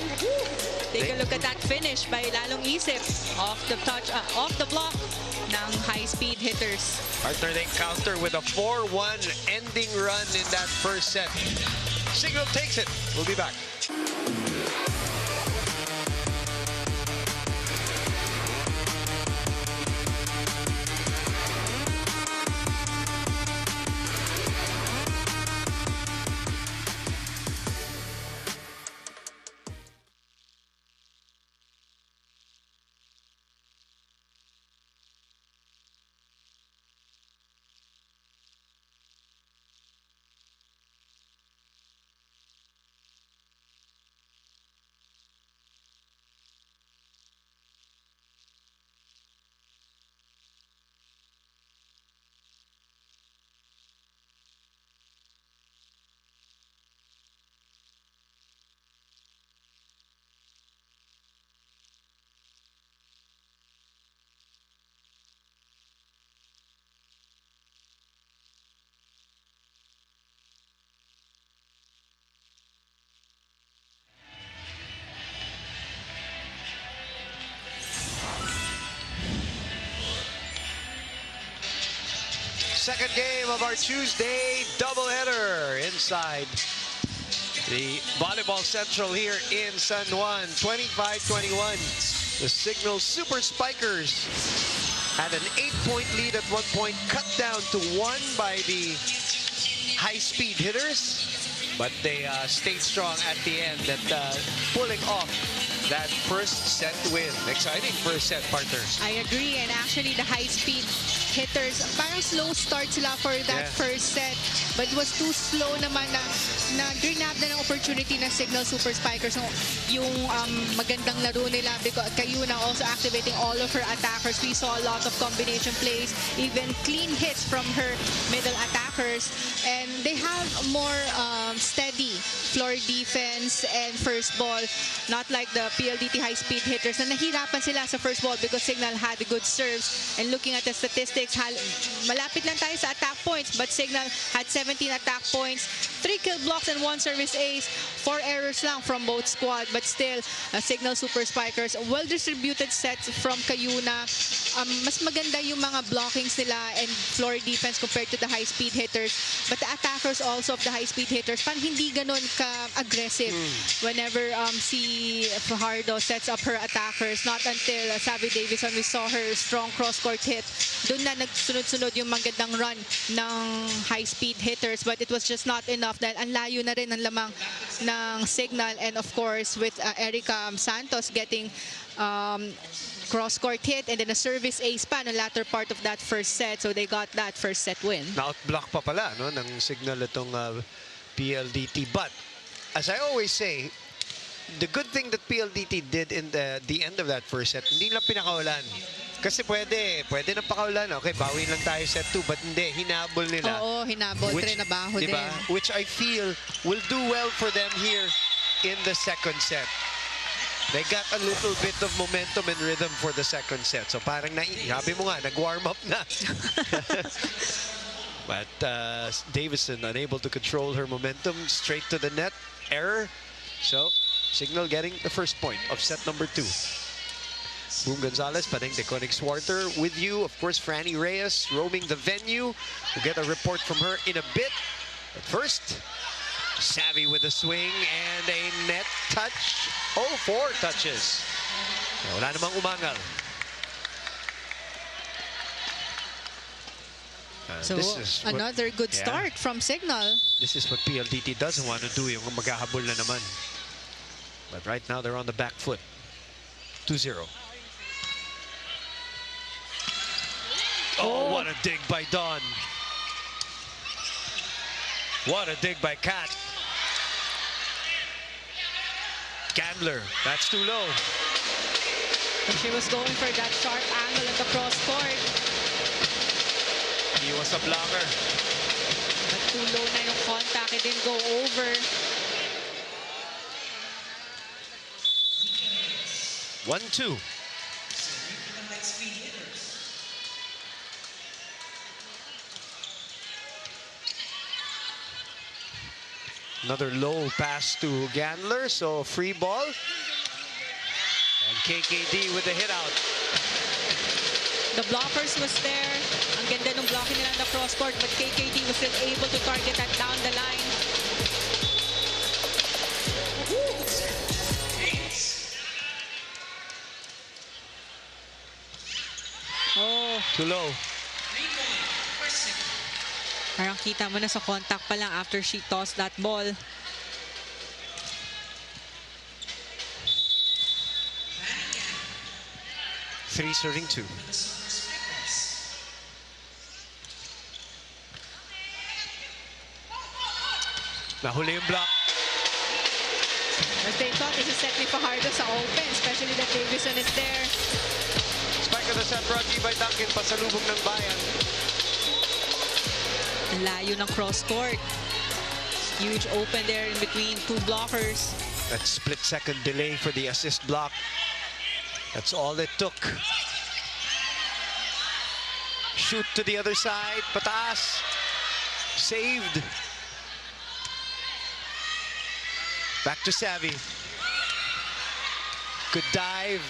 Take a look at that finish by lalong isip. Off the block ng high-speed hitters. Partner, they counter with a 4-1 ending run in that first set. Signal takes it. We'll be back. second game of our Tuesday doubleheader inside the Volleyball Central here in San Juan. 25-21. The Signal Super Spikers had an 8-point lead at one point, cut down to 1 by the high-speed hitters, but they stayed strong at the end at pulling off that first set win. Exciting first set, partner. I agree, and actually the high-speed hitters, parang slow start sila for that first set, but it was too slow naman na grab na ng opportunity ng Signal Super Spikers yung magandang laro nila, because Kayuna also activating all of her attackers. We saw a lot of combination plays, even clean hits from her middle attackers, and they have more steady floor defense and first ball, not like the PLDT high-speed hitters na nahirapan sila sa first ball because Signal had good serves. And looking at the statistics, malapit lang tayo sa attack points, but Signal had 17 attack points, 3 kill blocks and 1 service ace, 4 errors lang from both squad, but still Signal Super Spikers, well-distributed sets from Kayuna. Mas maganda yung mga blockings nila and floor defense compared to the high-speed hitters, but the attackers also of the high-speed hitters parang hindi ganun ka-aggressive whenever si Fajardo sets up her attackers. Not until Savvy Davison, we saw her strong cross-court hit. Doon na nagsunod-sunod yung magandang run ng high-speed hitters, but it was just not enough dahil ang layo na rin ang lamang ng Signal, and of course with Erica Santos getting cross-court hit and then a service ace pa no latter part of that first set, so they got that first set win. Na-outblock pa pala no, ng Signal itong PLDT, but as I always say, the good thing that PLDT did in the end of that first set, hindi lang pinakaulan. Kasi pwede nang pakaulan. Okay, bawin lang tayo set 2, but hindi, hinabol nila. Oo, hinabol. Trinabaho din. Which I feel will do well for them here in the second set. They got a little bit of momentum and rhythm for the second set. So parang sabi mo nga, nag-warm up na. But Davison unable to control her momentum, straight to the net, error. So Signal getting the first point of set number 2. Boom Gonzalez, Padeng de Konig Swarter with you. Of course, Franny Reyes roaming the venue. We'll get a report from her in a bit. But first, Savvy with a swing and a net touch. Oh, 4 touches. Wala namang umangal. So another good start from Signal. This is what PLDT doesn't want to do, yung maghahabol na naman. But right now they're on the back foot. 2-0. Oh, what a dig by Dawn. What a dig by Kat. Gandler, that's too low. And she was going for that sharp angle at the cross court. He was a blocker. But too low na yung contact. It didn't go over. 1-2. Another low pass to Gandler, so free ball. And KKD with the hit out. The blockers was there. Ang ganda ng blocking nila on the cross court, but KKD was still able to target that down the line. Oh. Too low. Parang kita mo na sa contact pa lang after she tossed that ball. Three serving 2. Nahuli yung block. As they thought, this is set ni Fajardo sa open, especially that Davison is there. Spike of the set brought to you by Duncan, pasalubong ng bayan. Layo ng cross court. Huge open there in between 2 blockers. That split-second delay for the assist block. That's all it took. Shoot to the other side. Pataas. Saved. Back to Savvy. Good dive.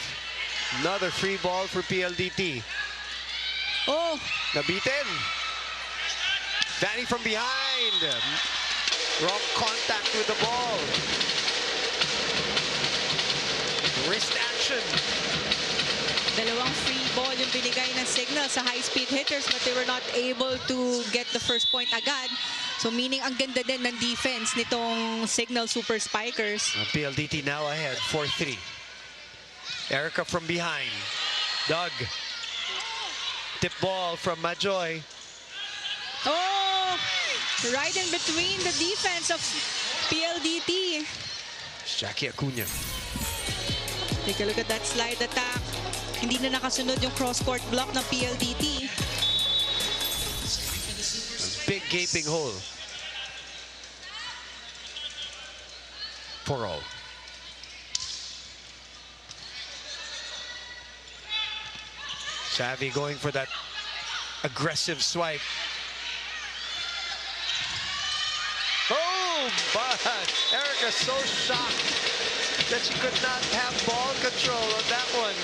Another free ball for PLDT. Oh! Nabitin. Vanny from behind. Wrong contact with the ball. Wrist action. Dalawang free ball yung binigay ng Signal sa high-speed hitters, but they were not able to get the first point agad. So meaning ang ganda din ng defense nitong Signal Super Spikers. PLDT now ahead, 4-3. Erica from behind. Doug. Tip ball from Majoy. Oh! Right in between the defense of PLDT. Jackie Acuna. Take a look at that slide attack. Hindi na nakasunod yung cross-court block ng PLDT. Big gaping hole. For all. Savvy going for that aggressive swipe. Oh, but Erica's so shocked that she could not have ball control on that one.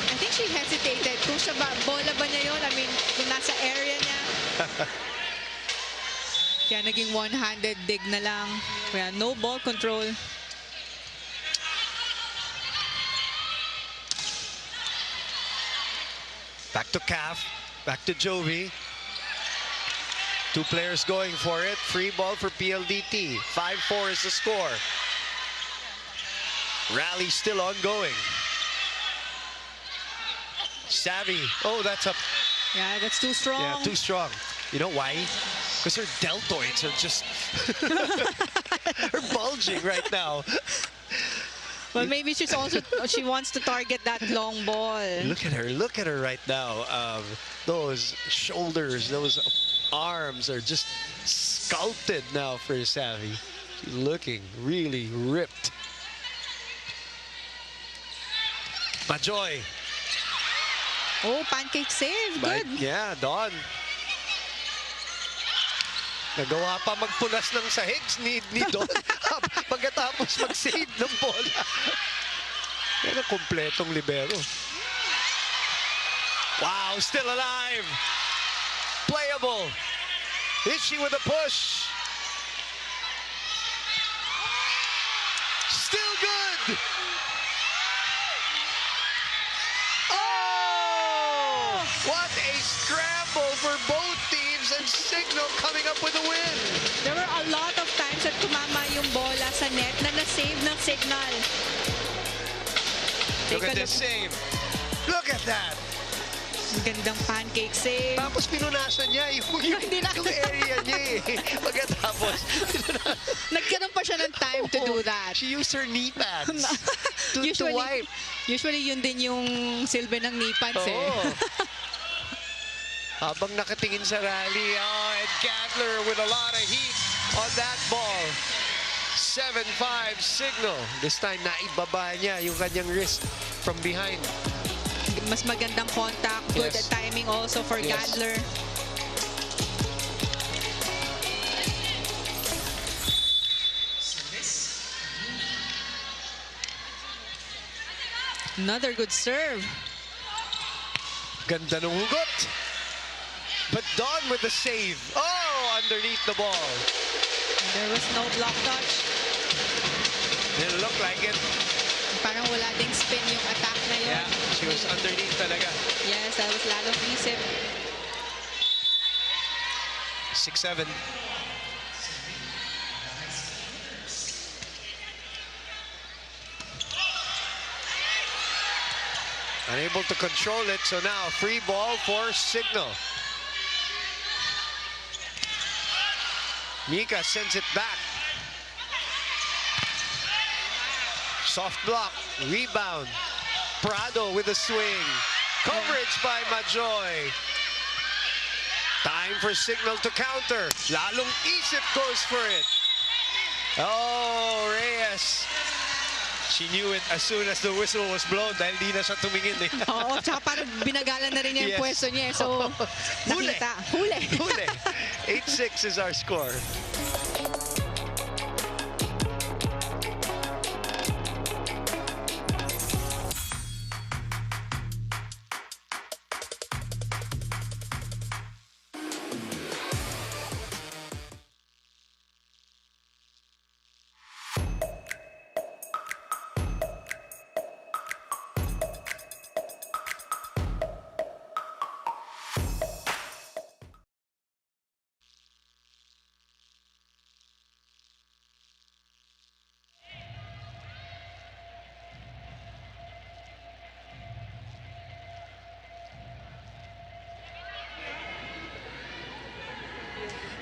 I think she hesitated. Kung siya ba, bola ba niya yun? I mean, kung nasa area niya. Kaya naging one-handed dig na lang. Kaya no ball control. Back to Calf. Back to Jovi. Two players going for it. Free ball for PLDT. 5-4 is the score. Rally still ongoing. Savvy. Oh, that's up. Yeah, that's too strong. Yeah, too strong. You know why? Because her deltoids are just are bulging right now. Well, maybe she wants to target that long ball. Look at her right now. Those shoulders, those arms are just sculpted now for Savvy. She's looking really ripped. Majoy. Oh, pancake save. Good. Yeah, Don. Nagawa pa magpunas ng sahigs ni Don pagkatapos mag-save ng bola. Yan ang kompletong libero. Wow, still alive. Playable. Is she with a push? Still good. Oh! What a scramble for both teams, and Signal coming up with a win. There were a lot of times that tumama yung bola sa net na na-save ng Signal. Look at this save. Look at that. Ang gandang pancake save. Tapos pinunasan niya yung area niya eh. Pagkatapos, Nagkaroon pa siya ng time to do that. she used her knee pads to wipe. Usually yun din yung silbi ng knee pads eh. Oo. Habang nakatingin sa rally, and Gadler with a lot of heat on that ball. 7-5 Signal. This time, naibaba niya yung kanyang wrist from behind. Mas magandang contact, good Yes. timing also for Yes. Gadler. Another good serve. Ganda ng hugot. But Don with the save. Oh, underneath the ball. There was no block touch. Didn't look like it. Parang wala ding spin yung attack na yun. Yeah, she was underneath talaga. Yes, that was lalong isip. 6-7. Unable to control it, so now free ball for Signal. Mika sends it back. Soft block, rebound. Prado with a swing. Coverage by Majoy. Time for Signal to counter. Lalong isip goes for it. Oh, Reyes. She knew it as soon as the whistle was blown dahil di na siya tumingin eh. Oo, tsaka parang binagalan na rin niya yung Yes. pwesto niya. So, Huli. nakita. Huli. Huli. 8-6 is our score.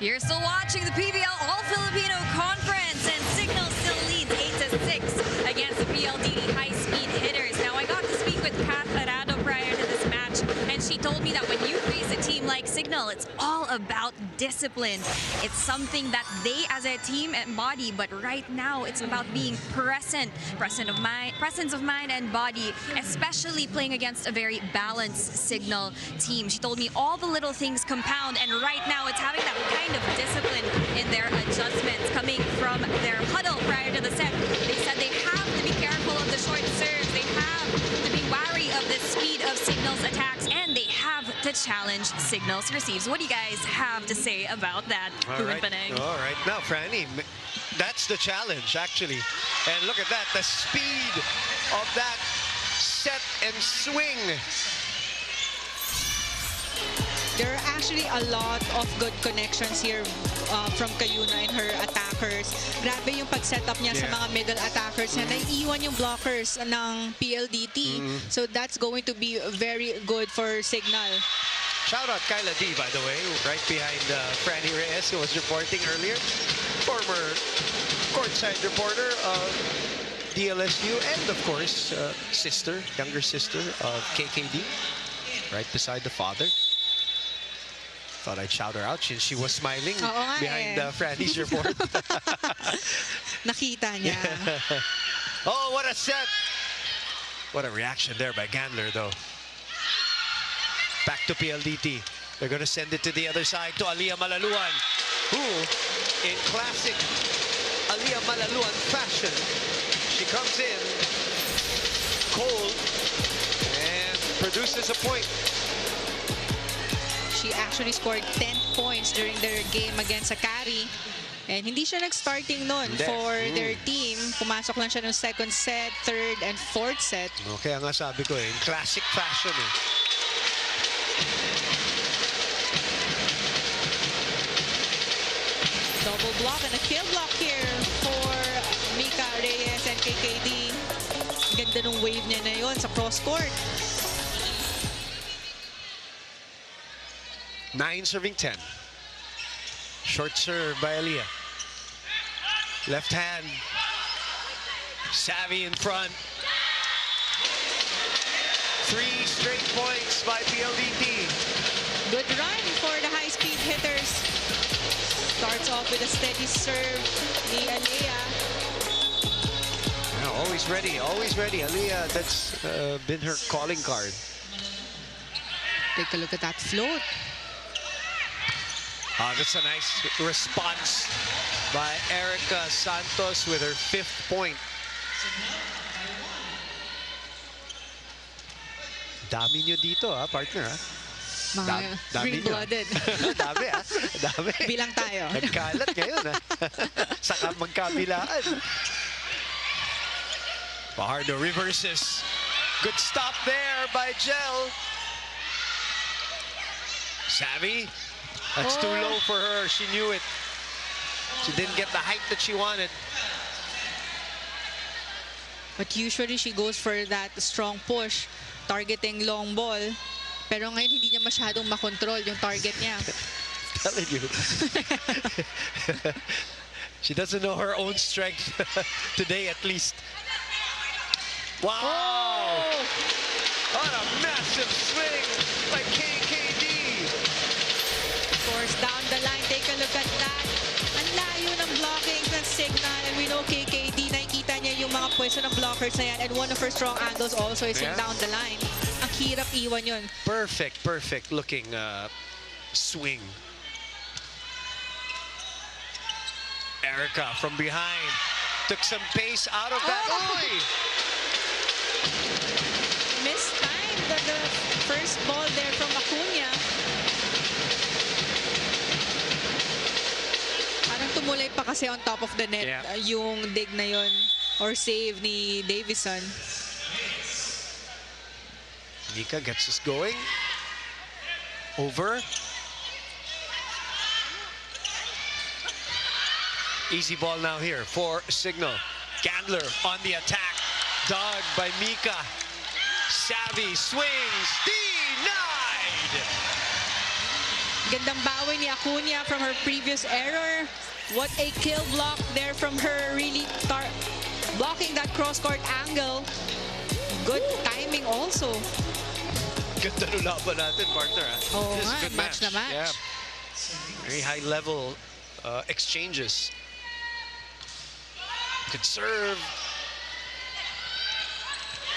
You're still watching the PVL All-Filipino Conference, and Signal still leads 8-6 against the PLDT high-speed hitters. Now, I got to speak with Kath Arado prior to this match, and she told me that when you face a team like Signal, it's all about discipline. It's something that they as a team embody, but right now it's about being presence of mind and body, especially playing against a very balanced Signal team. She told me all the little things compound, and right now it's having that kind of discipline in their adjustments coming from their huddle prior to the set. They said they have to be careful of the short serves, they have to be wary of the speed of Signal's attacks, and they have to challenge Signal's receives. What do you guys have to say about that? All right. Now, Franny, that's the challenge, actually. And look at that, the speed of that set and swing. There are actually a lot of good connections here from Kayuna and her attackers. Grabe yung pag-setup niya sa mga middle attackers na naiiwan yung blockers ng PLDT. So that's going to be very good for Signal. Shout out Kyla D, by the way, right behind Franny Reyes, who was reporting earlier. Former courtside reporter of DLSU, and of course, younger sister of KKD, right beside the father. Thought I'd shout her out since she was smiling behind Franny's report. Nakita niya. Oh, what a set! What a reaction there by Gandler, though. Back to PLDT. They're going to send it to the other side to Aliyah Malaluan, who, in classic Aliyah Malaluan fashion, she comes in cold and produces a point. She actually scored 10 points during their game against Akari. And hindi siya nag-starting nun for their team. Pumasok lang siya ng second set, third, and fourth set. Okay, nga sabi ko in classic fashion Double block and a kill block here for Mika Reyes and KKD. Ganda ng wave niya na yun sa cross court. 9 serving 10. Short serve by Aliyah. Left hand. Savvy in front. 3 straight points by PLDT. Good run for the high-speed hitters. Starts off with a steady serve ni Aliyah. Yeah, always ready, always ready. Aliyah, that's been her calling card. Take a look at that float. That's a nice response by Erica Santos with her 5th point. Dami nyo dito, partner. Mga green-blooded. Dami, Dami. Bilang tayo. Nagkalat ngayon, Saka magkabilaan. Fajardo reverses. Good stop there by Jel. Savvy. That's too low for her. She knew it. She didn't get the height that she wanted. But usually she goes for that strong push, targeting long ball. Pero ngayon hindi niya masyadong makontrol yung target niya. Telling you. She doesn't know her own strength today, at least. Wow! Oh! What a massive swing by KKD. Of course, down the line, take a look at that. Ang layo ng blocking ng Signal, and we know KKD, nakikita niya yung mga pwesto ng blockers na yan, and one of her strong angles also is yung down the line. Ang hirap iwan yun. Perfect looking swing. Erica from behind took some pace out of that. Mistimed the first ball there from Acuna. Parang tumulay pa kasi on top of the net yung dig na yun or save ni Davison. Nika gets us going. Over. Easy ball now here for Signal. Gandler on the attack. Dug by Mika. Savvy swings. Denied! Gandang bawi ni Acuna from her previous error. What a kill block there from her, really blocking that cross-court angle. Good timing also. Ganda nung laban natin, partner. Oo This is a nga, good match na match. Yeah. Very high level exchanges. Good serve.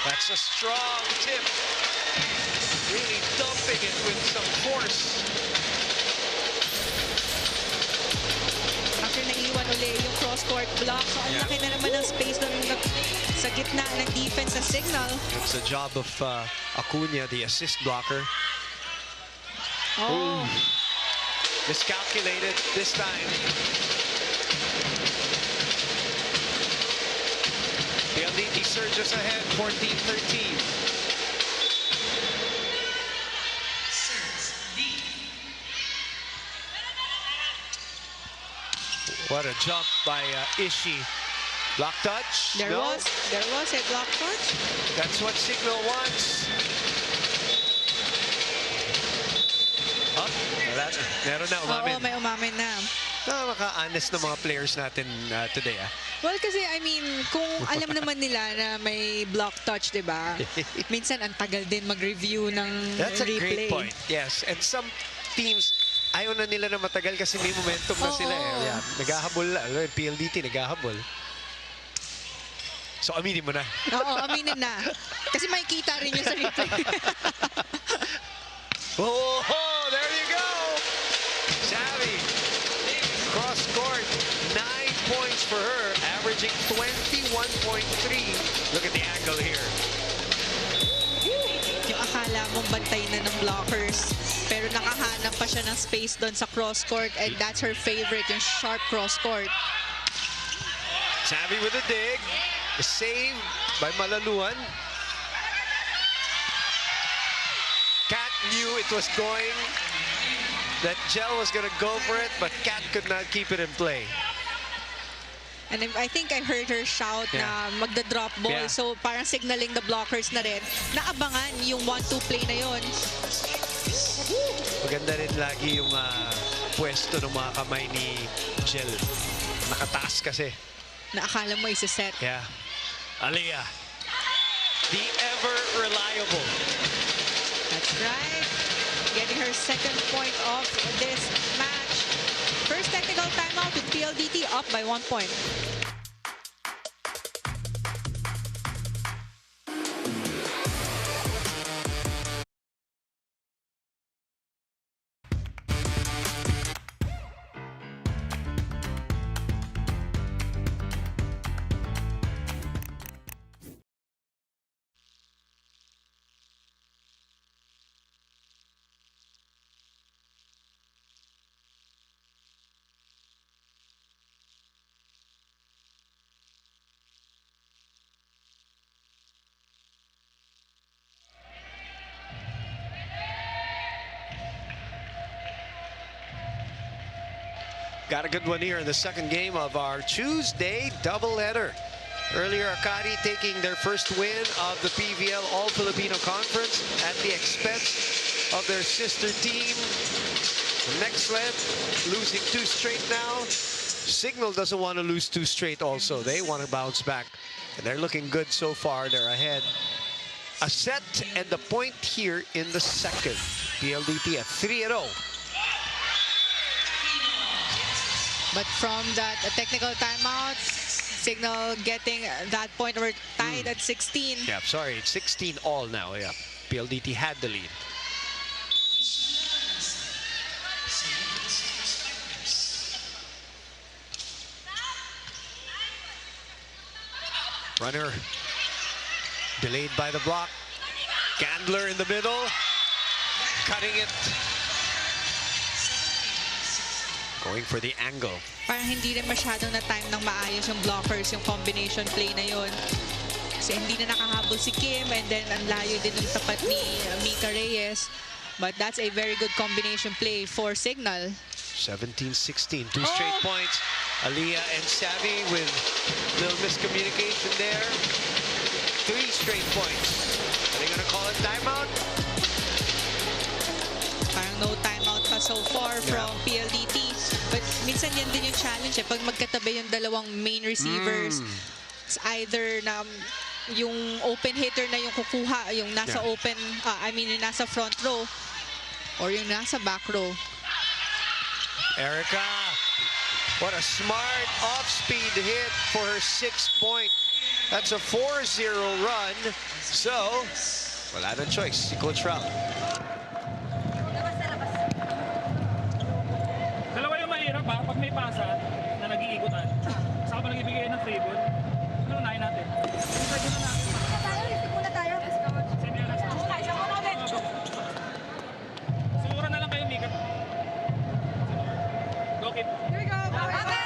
That's a strong tip. Really dumping it with some force. After naiwan uli yung cross-court block, so ang laki na naman ng space doon sa gitna ng defense sa Signal. It's the job of Acuna, the assist blocker. Oh, Miscalculated this time. PLDT surges ahead, 14-13. What a jump by Ishii. Block touch? there No. was a block touch. That's what Signal wants. Oh, wala na. Meron na, umamin. Oo, may umamin na. Maka-honest na mga players natin today. Well, kasi I mean, kung alam naman nila na may block touch, di ba? Minsan ang tagal din mag-review ng That's a replay. great point. Yes. And some teams, ayaw na nila na matagal kasi may momentum na sila. Oo. Yeah. Naghahabol na. PLDT, naghahabol. So, aminin mo na. Oo, aminin na. Kasi makikita rin yun sa replay. Oh, there you go. Savvy. Cross court. 9 points for her, averaging 21.3. Look at the angle here. Yung akala mong bantay na ng blockers, pero nakahanap pa siya ng space doon sa cross court, and that's her favorite, yung sharp cross court. Savvy with a dig. The save by Malaluan. Kat knew it was going. That Gel was going to go for it, but Kat could not keep it in play. And I think I heard her shout na magda-drop ball. Yeah. So parang signaling the blockers na rin. Naabangan yung 1-2 play na yon. Maganda rin lagi yung pwesto ng mga kamay ni Gel. Nakataas kasi. Na akala mo isa-set. Yeah. Aliyah. The ever reliable. That's right. Getting her second point of this match. First technical timeout with PLDT up by 1 point. Got a good one here in the second game of our Tuesday doubleheader. Earlier, Akari taking their first win of the PVL All-Filipino Conference at the expense of their sister team. Next leg, losing 2 straight now. Signal doesn't want to lose 2 straight also. They want to bounce back. And they're looking good so far. They're ahead. A set and the point here in the second. PLDT at 3-0. But from that technical timeout, Signal getting that point, we're tied at 16. Yeah, sorry, it's 16 all now. Yeah, PLDT had the lead. Runner delayed by the block. Gandler in the middle, cutting it. Going for the angle. Parang hindi rin masyadong na-time ng maayos yung blockers, yung combination play na yun. Kasi hindi na nakahabol si Kim, and then ang layo din ng tapat ni Mika Reyes. But that's a very good combination play for Signal. 17-16, 2 straight points. Aliyah and Savvy with little miscommunication there. 3 straight points. Are they going to call it timeout? Parang no timeout pa so far from PLDT. But minsan yan din yung challenge eh. Pag magkatabi yung dalawang main receivers, it's either na yung open hitter na yung kukuha, yung nasa open, yung nasa front row, or yung nasa back row. Erica, what a smart off-speed hit for her 6-point. That's a 4-0 run. So, wala na choice si Coach Ralph. Dalawa yung mahirap ha, pag may pasa na nag-iikutan. Saka pa nag-ibigay ng free ball. Ano unahin natin? Inside muna natin. Sige, let's go. Sumura na lang kayo, Mika. Go, Kip. Here we go. Again.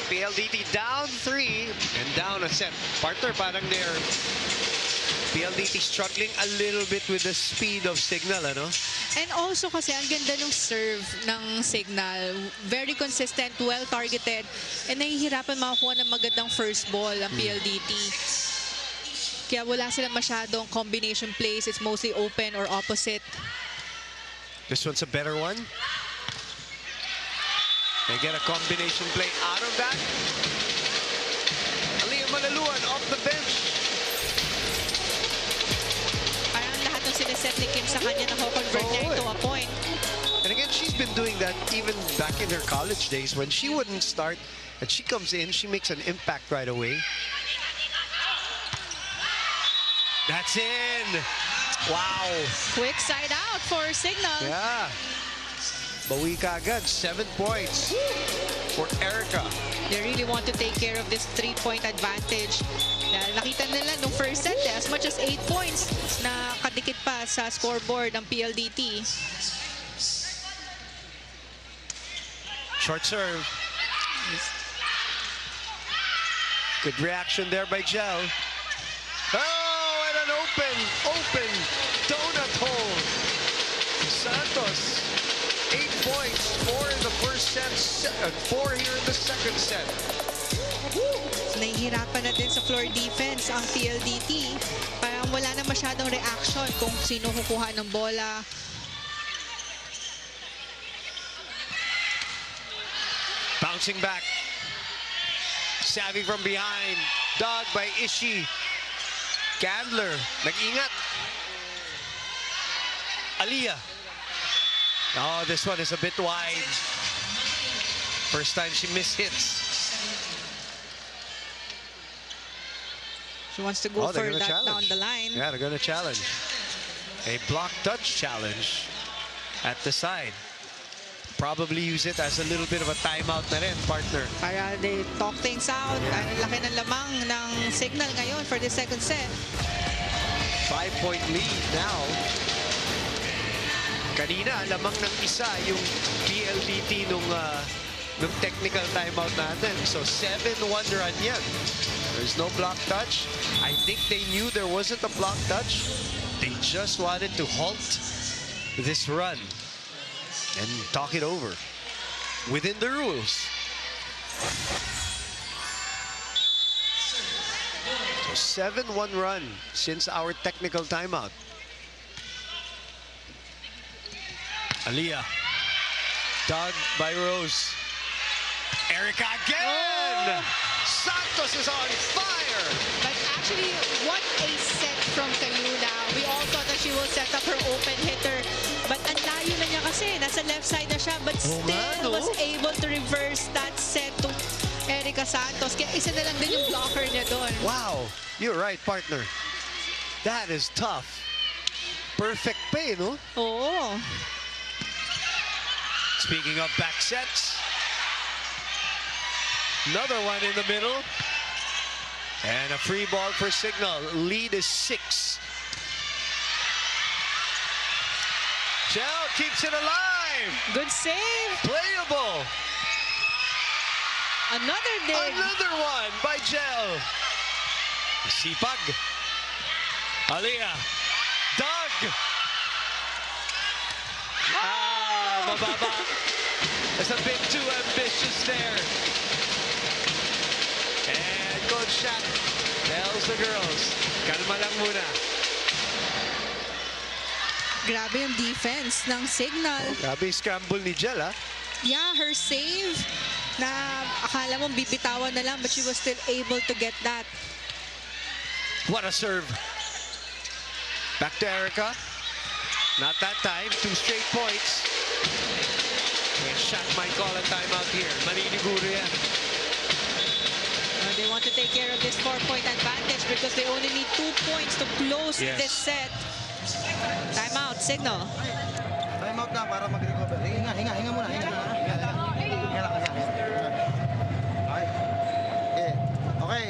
PLDT down 3 and down a set. Partner, parang they're PLDT struggling a little bit with the speed of Signal, ano? And also kasi ang ganda ng serve ng Signal. Very consistent, well targeted, and nahihirapan makakuha ng magandang first ball ang PLDT. Kaya wala silang masyadong combination plays. It's mostly open or opposite. This one's a better one. They get a combination play out of that. Aliyah Malaluan off the bench. Parang lahat ng sineset ni Kim sa kanya na convert niya into a point. And again, she's been doing that even back in her college days when she wouldn't start and she comes in, she makes an impact right away. That's in. Wow. Quick side out for Signal. Yeah. Bawi ka agad. 7 points for Erica. They really want to take care of this 3-point advantage. Dahil nakita nila nung first set, as much as 8 points na kadikit pa sa scoreboard ng PLDT. Short serve. Good reaction there by Gel. Oh, and an open donut hole. Santos, 8 points, 4 in the first set, 4 here in the second set. Nahihirapan na din sa floor defense ang PLDT. Parang wala na masyadong reaction kung sino kukuha ng bola. Bouncing back. Savvy from behind. Dog by Ishii. Gandler, nag-ingat. Aliyah. Oh, this one is a bit wide. First time she mishits. She wants to go for that challenge down the line. Yeah, they're going to challenge. A block touch challenge at the side. Probably use it as a little bit of a timeout na rin, partner. Para they talk things out. Ang laki ng lamang ng Signal ngayon for the second set. 5-point lead now. Kanina, lamang ng isa yung PLDT nung technical timeout natin. So 7-1 run yan. There's no block touch. I think they knew there wasn't a block touch. They just wanted to halt this run and talk it over within the rules. So 7-1 run since our technical timeout. Aliyah. Dug by Rose. Erica again! Oh. Santos is on fire! But actually, what a set from Kayuna. We all thought that she will set up her open hitter. But ang layo na niya kasi. Nasa left side na siya. But still was able to reverse that set to Erica Santos. Kaya isa na lang din yung blocker niya doon. Wow! You're right, partner. That is tough. Perfect pay, no? Oo. Speaking of back sets, another one in the middle. And a free ball for Signal. Lead is 6. Gel keeps it alive. Good save. Playable. Another dig. Another one by Gel. Sipag. Aliyah. Doug. Mababa. That's a bit too ambitious there. And Coach Shaq tells the girls, kalma lang muna. Grabe yung defense ng Signal. Grabe yung scramble ni Jel, ha? Yeah, her save na akala mo bibitawan na lang, but she was still able to get that. What a serve. Back to Erica. Not that time. 2 straight points. And Shaq might call a timeout here. Maniniguro yan. They want to take care of this 4-point advantage because they only need 2 points to close Yes. this set. Timeout, Signal. Time out lang para mag-recover. Hinga muna. Hinga lang. Okay.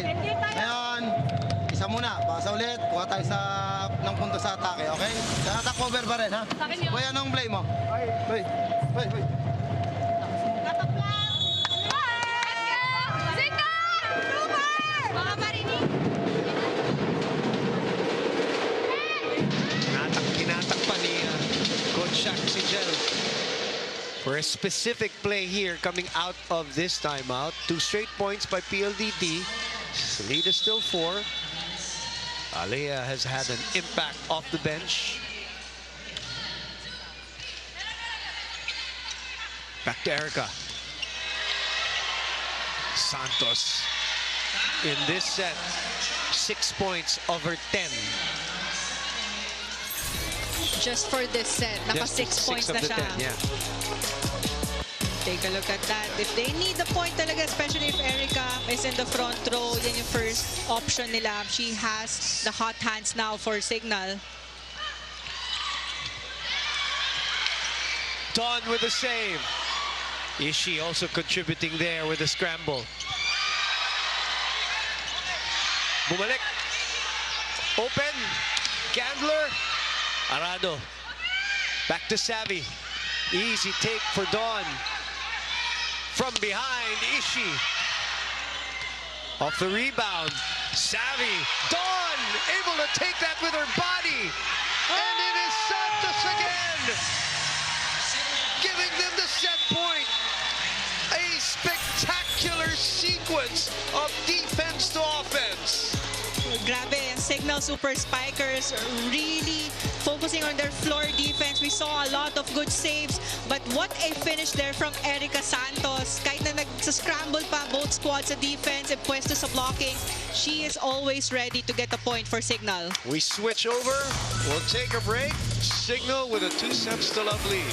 Ngayon, isa muna. Pasa ulit. Kuha tayo ng punto sa atake, okay? Attack cover pa rin, ha? Kuya, anong play mo? Hoy. Tinatak pa ni Coach Shaq si Jel. For a specific play here coming out of this timeout. 2 straight points by PLDT. The lead is still 4. Alea has had an impact off the bench. Back to Erica. Santos in this set, 6 points over 10. Just for this set, naka Just 6 points of na the siya. 10, yeah. Take a look at that. If they need the point talaga, especially if Erica is in the front row, yan yung first option nila. She has the hot hands now for Signal. Dawn with the save. Ishii also contributing there with the scramble. Bumalik. Open. Gandler. Arado. Back to Savvy. Easy take for Dawn. From behind, Ishii. Off the rebound. Savvy. Dawn able to take that with her body. And it is Santos again. Giving them the set point. A spectacular sequence of defense to offense. Grabe, ang Signal Super Spikers really focusing on their floor defense. We saw a lot of good saves, but what a finish there from Erica Santos. Kahit na nag-scramble pa both squads sa defense and pwesto sa blocking, she is always ready to get a point for Signal. We switch over. We'll take a break. Signal with a 2-sets-to-love lead.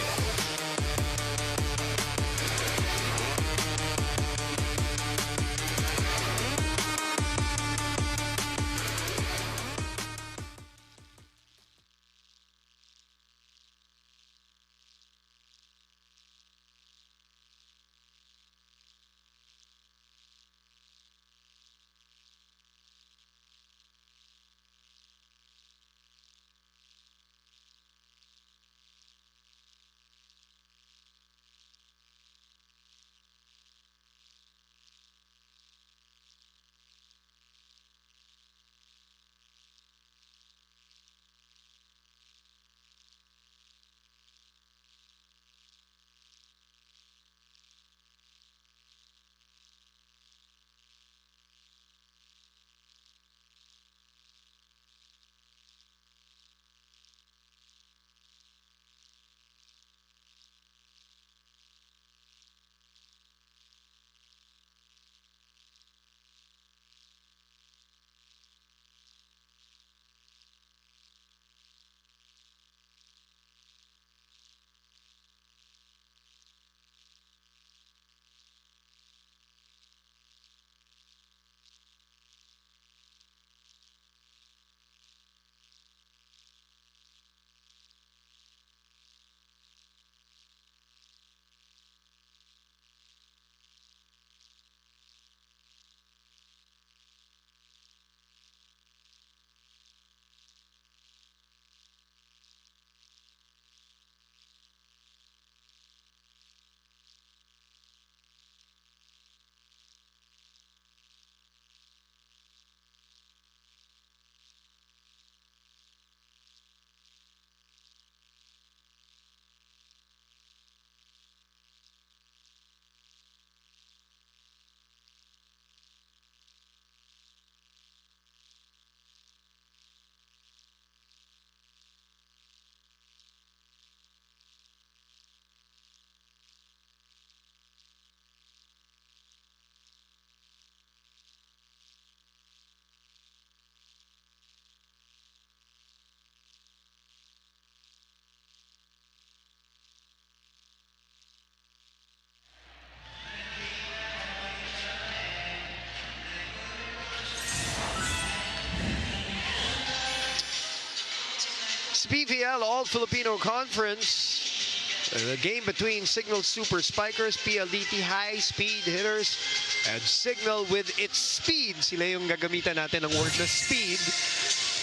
PVL All-Filipino Conference. The game between Signal Super Spikers, PLDT high-speed hitters, and Signal with its speed. Sila yung gagamitan natin ng word na speed.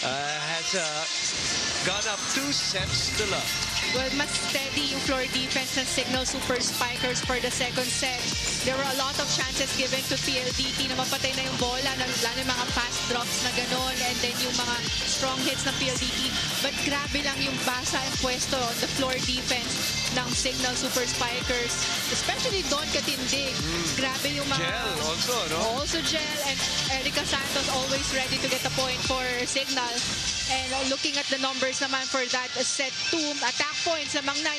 Has gone up 2 sets to love. Well, mas steady yung floor defense ng Signal Super Spikers for the second set. There were a lot of chances given to PLDT na mapatay na yung bola, lalo yung mga fast drops na gano'n, and then yung mga strong hits ng PLDT. But grabe lang yung basa and pwesto on the floor defense ng Signal Super Spikers, especially Don Katindig. Grabe yung mga... Gel also, no? Also Gel and Erica Santos always ready to get a point for Signal. And looking at the numbers naman for that set 2, attack points lamang na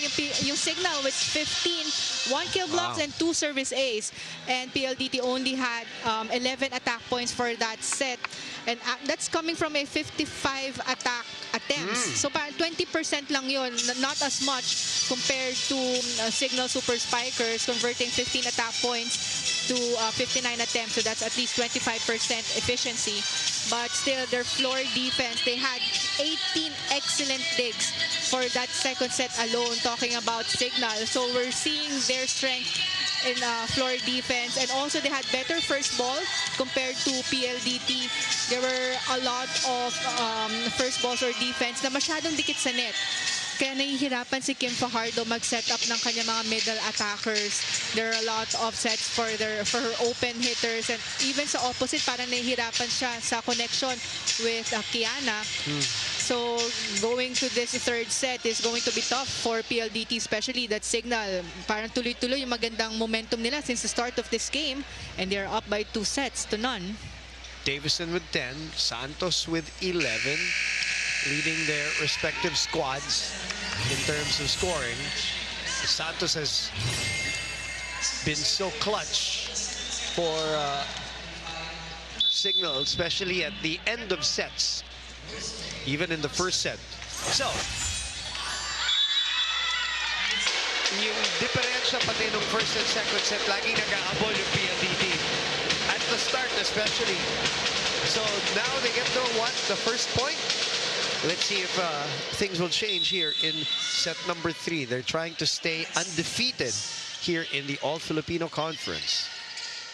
yung Signal with 15, 1 kill blocks and 2 service A's. And PLDT only had 11 attack points for that set. And that's coming from a 55 attack attempts. So parang 20% lang yun, not as much compared to Signal Super Spikers converting 15 attack points to 59 attempts. So that's at least 25% efficiency. But still, their floor defense, they had 18 excellent digs for that second set alone, talking about Signal. So we're seeing their strength in floor defense, and also they had better first ball compared to PLDT. There were a lot of first balls or defense na masyadong dikit sa net. Kaya nahihirapan si Kim Fajardo mag-set up ng kanyang mga middle attackers. There are a lot of sets for her open hitters, and even sa opposite, parang nahihirapan siya sa connection with Kiana. So going to this third set is going to be tough for PLDT, especially that Signal. Parang tuloy-tuloy yung magandang momentum nila since the start of this game, and they're up by 2 sets to none. Davison with 10, Santos with 11, leading their respective squads in terms of scoring. Santos has been so clutch for Signal, especially at the end of sets, even in the first set. So, yung diferensya pati nung first and second set, laging nag-aabol yung PLDT. At the start especially. So now they get to want the first point. Let's see if things will change here in set number 3. They're trying to stay undefeated here in the All-Filipino Conference.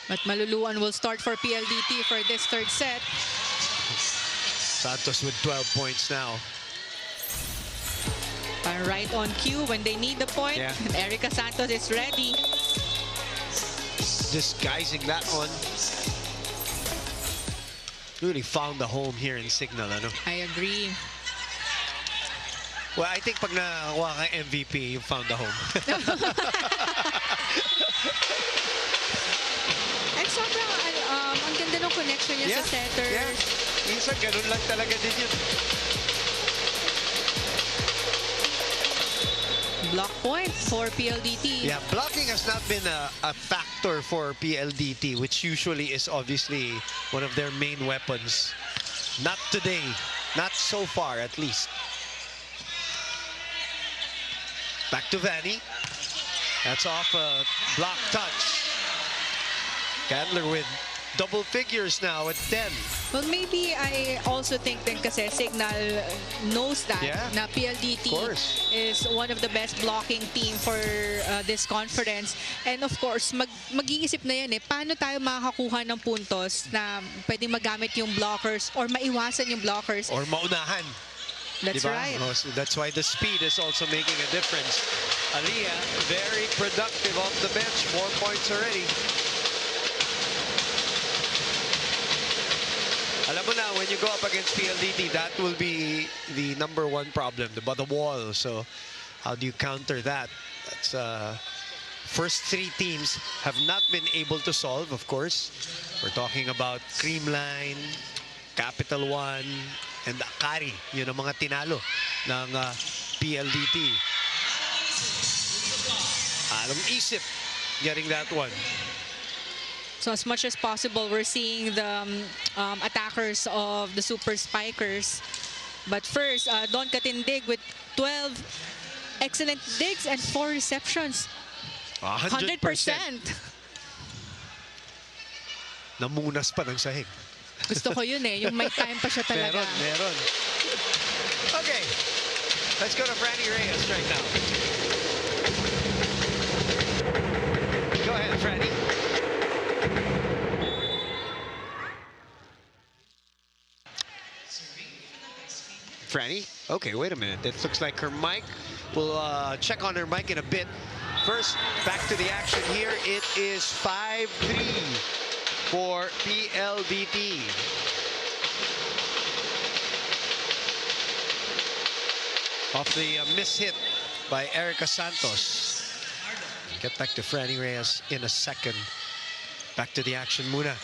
But maluluan will start for PLDT for this third set. Santos with 12 points now. Right on cue when they need the point. Yeah. And Erica Santos is ready. Disguising that one. Really found the home here in Signal, ano? I agree. Well, I think pag nakakuha ka MVP, you found the home. And sobrang ang ganda ng connection niya sa setters. Yeah. Minsan ganun lang talaga din yun. Block point for PLDT. Yeah, blocking has not been a factor for PLDT, which usually is obviously one of their main weapons. Not today. Not so far, at least. Back to Vanny. That's off a block touch. Candler with double figures now at 10. Well, maybe I also think din kasi Signal knows that na PLDT is one of the best blocking team for this conference. And of course, mag-iisip na yan paano tayo makakakuha ng puntos na pwedeng magamit yung blockers or maiwasan yung blockers. Or maunahan. That's right. So that's why the speed is also making a difference. Aliyah, very productive off the bench. 4 points already. Alam mo na, when you go up against PLDT, that will be the #1 problem, the wall. So how do you counter that? That's first 3 teams have not been able to solve, of course. We're talking about Creamline, Capital One, and Akari. Yun ang mga tinalo ng PLDT. Anong isip getting that one? So as much as possible, we're seeing the attackers of the Super Spikers. But first, Don Katindig with 12 excellent digs and 4 receptions. 100%. Namunas pa ng sahig. Gusto ko yun yung may time pa siya talaga. Meron. Okay. Let's go to Franny Reyes right now. Go ahead, Franny. Franny? Okay, wait a minute. It looks like her mic. We'll check on her mic in a bit. First, back to the action here. It is 5-3 for PLDT. Off the miss hit by Erica Santos. Get back to Franny Reyes in a second. Back to the action muna.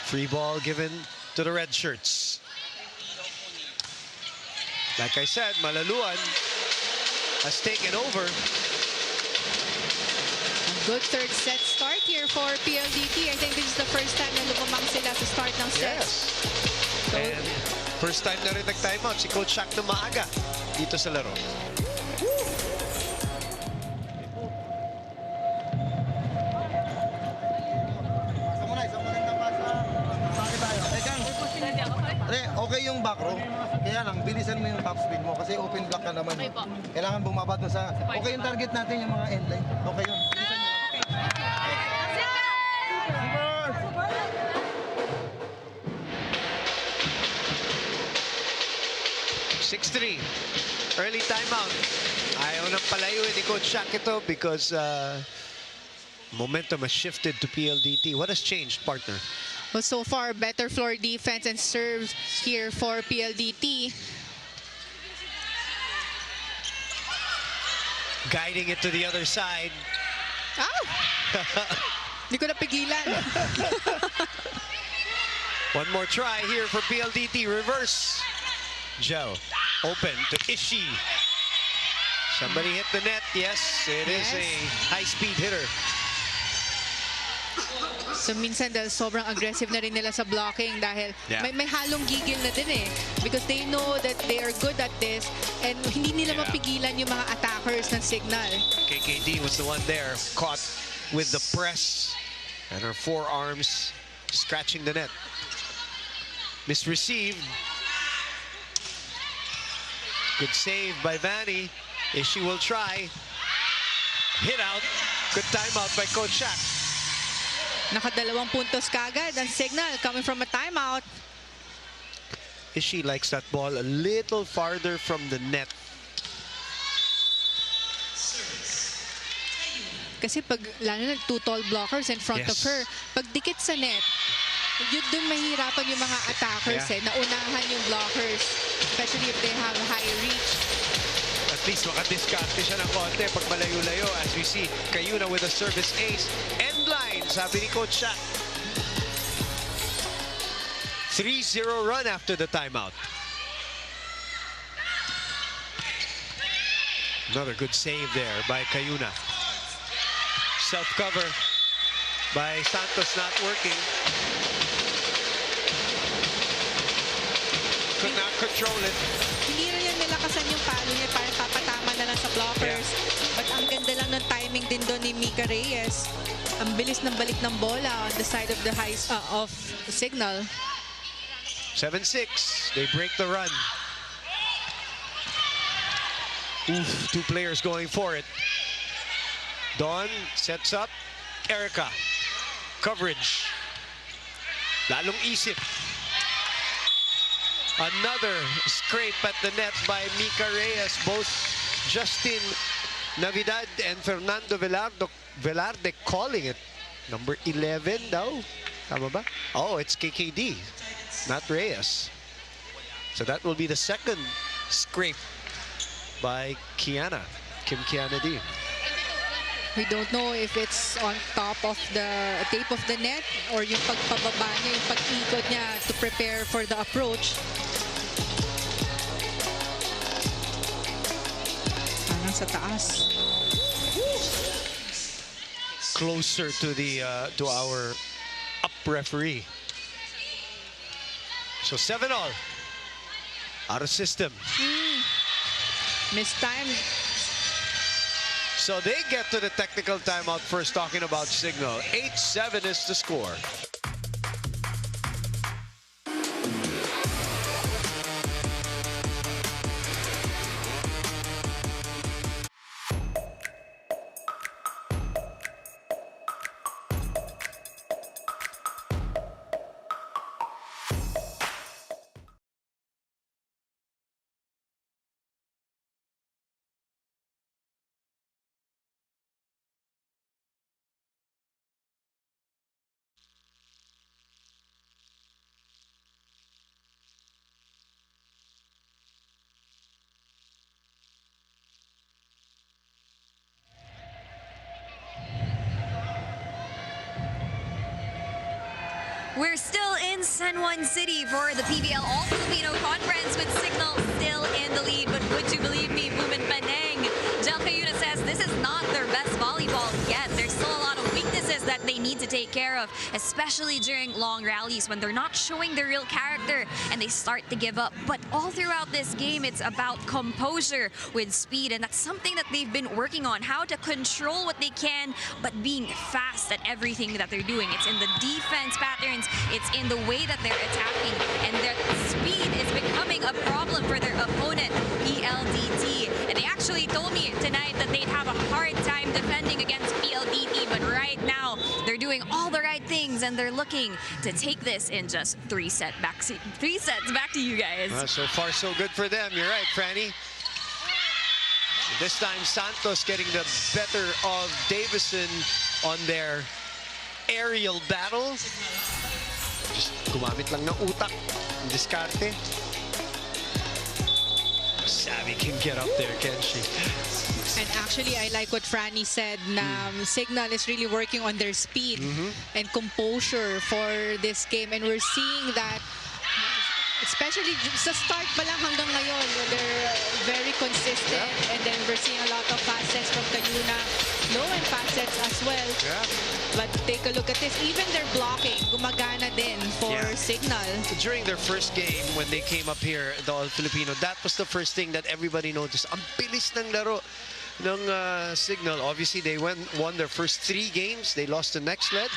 Free ball given to the red shirts. Like I said, Malaluan has taken over. A good third set start here for PLDT. I think this is the first time na lumamang sila sa start ng sets. Yes. And first time na rin nag-timeout si Coach Shaq na maaga dito sa laro. Okay yung back row. Kaya lang, bilisan mo yung top speed mo kasi open block ka naman. Kailangan bumaba doon sa... Okay yung target natin yung mga end line. Okay yun. Bilisan nyo. 6-3. Early timeout. Ayaw nang palayuin ni Coach Shaq ito because momentum has shifted to PLDT. What has changed, partner? Well, so far, better floor defense and serve here for PLDT. Guiding it to the other side. Ow! Hindi ko napigilan. One more try here for PLDT. Reverse. Joe. Open to Ishii. Somebody hit the net. Yes, it is a high-speed hitter. So minsan dahil sobrang aggressive na rin nila sa blocking dahil may halong gigil na din eh. Because they know that they are good at this and hindi nila mapigilan yung mga attackers ng Signal. KKD was the one there, caught with the press and her forearms scratching the net. Misreceived. Good save by Vanny. Ishii will try. Hit out. Good timeout by Coach Shaq. Nakadalawang puntos kagad ang Signal coming from a timeout. Ishii likes that ball a little farther from the net. Kasi pag lalo na two tall blockers in front of her, pag dikit sa net, yun dun mahirapan yung mga attackers naunahan yung blockers, especially if they have high reach. At least makadiskarte siya ng konti pag malayo-layo. As we see, Kayuna with a service ace. End line, sabi ni Coach Shaq. 3-0 run after the timeout. Another good save there by Kayuna. Self-cover by Santos not working. Could not control it. Hindi rin yan nilakasan yung palo niya, parang papatama na lang sa blockers. But ang ganda lang ng timing din doon ni Mika Reyes. Ang bilis ng balik ng bola on the side of the of Signal. 7-6. They break the run. Oof, two players going for it. Dawn sets up. Erica. Coverage. Lalong isip. Another scrape at the net by Mika Reyes. Both Justin Navidad and Fernando Velarde calling it. Number 11 daw. Tama ba? Oh, it's KKD, not Reyes. So that will be the second scrape by Kiana. Kim Kiana D. We don't know if it's on top of the tape of the net or yung pagpababa niya, yung pag-ikot niya to prepare for the approach. Parang sa taas. Closer to the to our up referee. So 7-all. Out of system. Mistimed. So they get to the technical timeout first, talking about Signal. 8-7 is the score. We're still in San Juan City for the PVL All-Filipino Conference with Signal still in the lead. But would you believe me, Buman Paneng? Jel Cayuna says this is not their best volleyball yet. There's still a lot of weaknesses that they need to take care of, especially during long rallies when they're not showing their real character and they start to give up. But all throughout this game, it's about composure with speed, and that's something that they've been working on, how to control what they can, but being fast at everything that they're doing. It's in the defense patterns, it's in the way that they're attacking, and their speed is becoming a problem for their opponent, PLDT. And they actually told me tonight that they'd have a hard time defending against PLDT, but right now they're doing all the right things and they're looking to take this in just 3 sets. Back to you guys. So far, so good for them. You're right, Franny. This time, Santos getting the better of Davison on their aerial battle. Just gumamit lang ng utak. Diskarte. Savvy can get up there, can she? And actually, I like what Franny said, na Signal is really working on their speed and composure for this game. And we're seeing that, especially sa start pa lang hanggang ngayon, they're very consistent. And then we're seeing a lot of fast sets from Cayuna, low and fast sets as well. But take a look at this. Even their blocking, gumagana din for Signal. During their first game, when they came up here, the All-Filipino, that was the first thing that everybody noticed. Ang bilis ng laro ng Signal. Obviously, they won their first 3 games. They lost the next leg.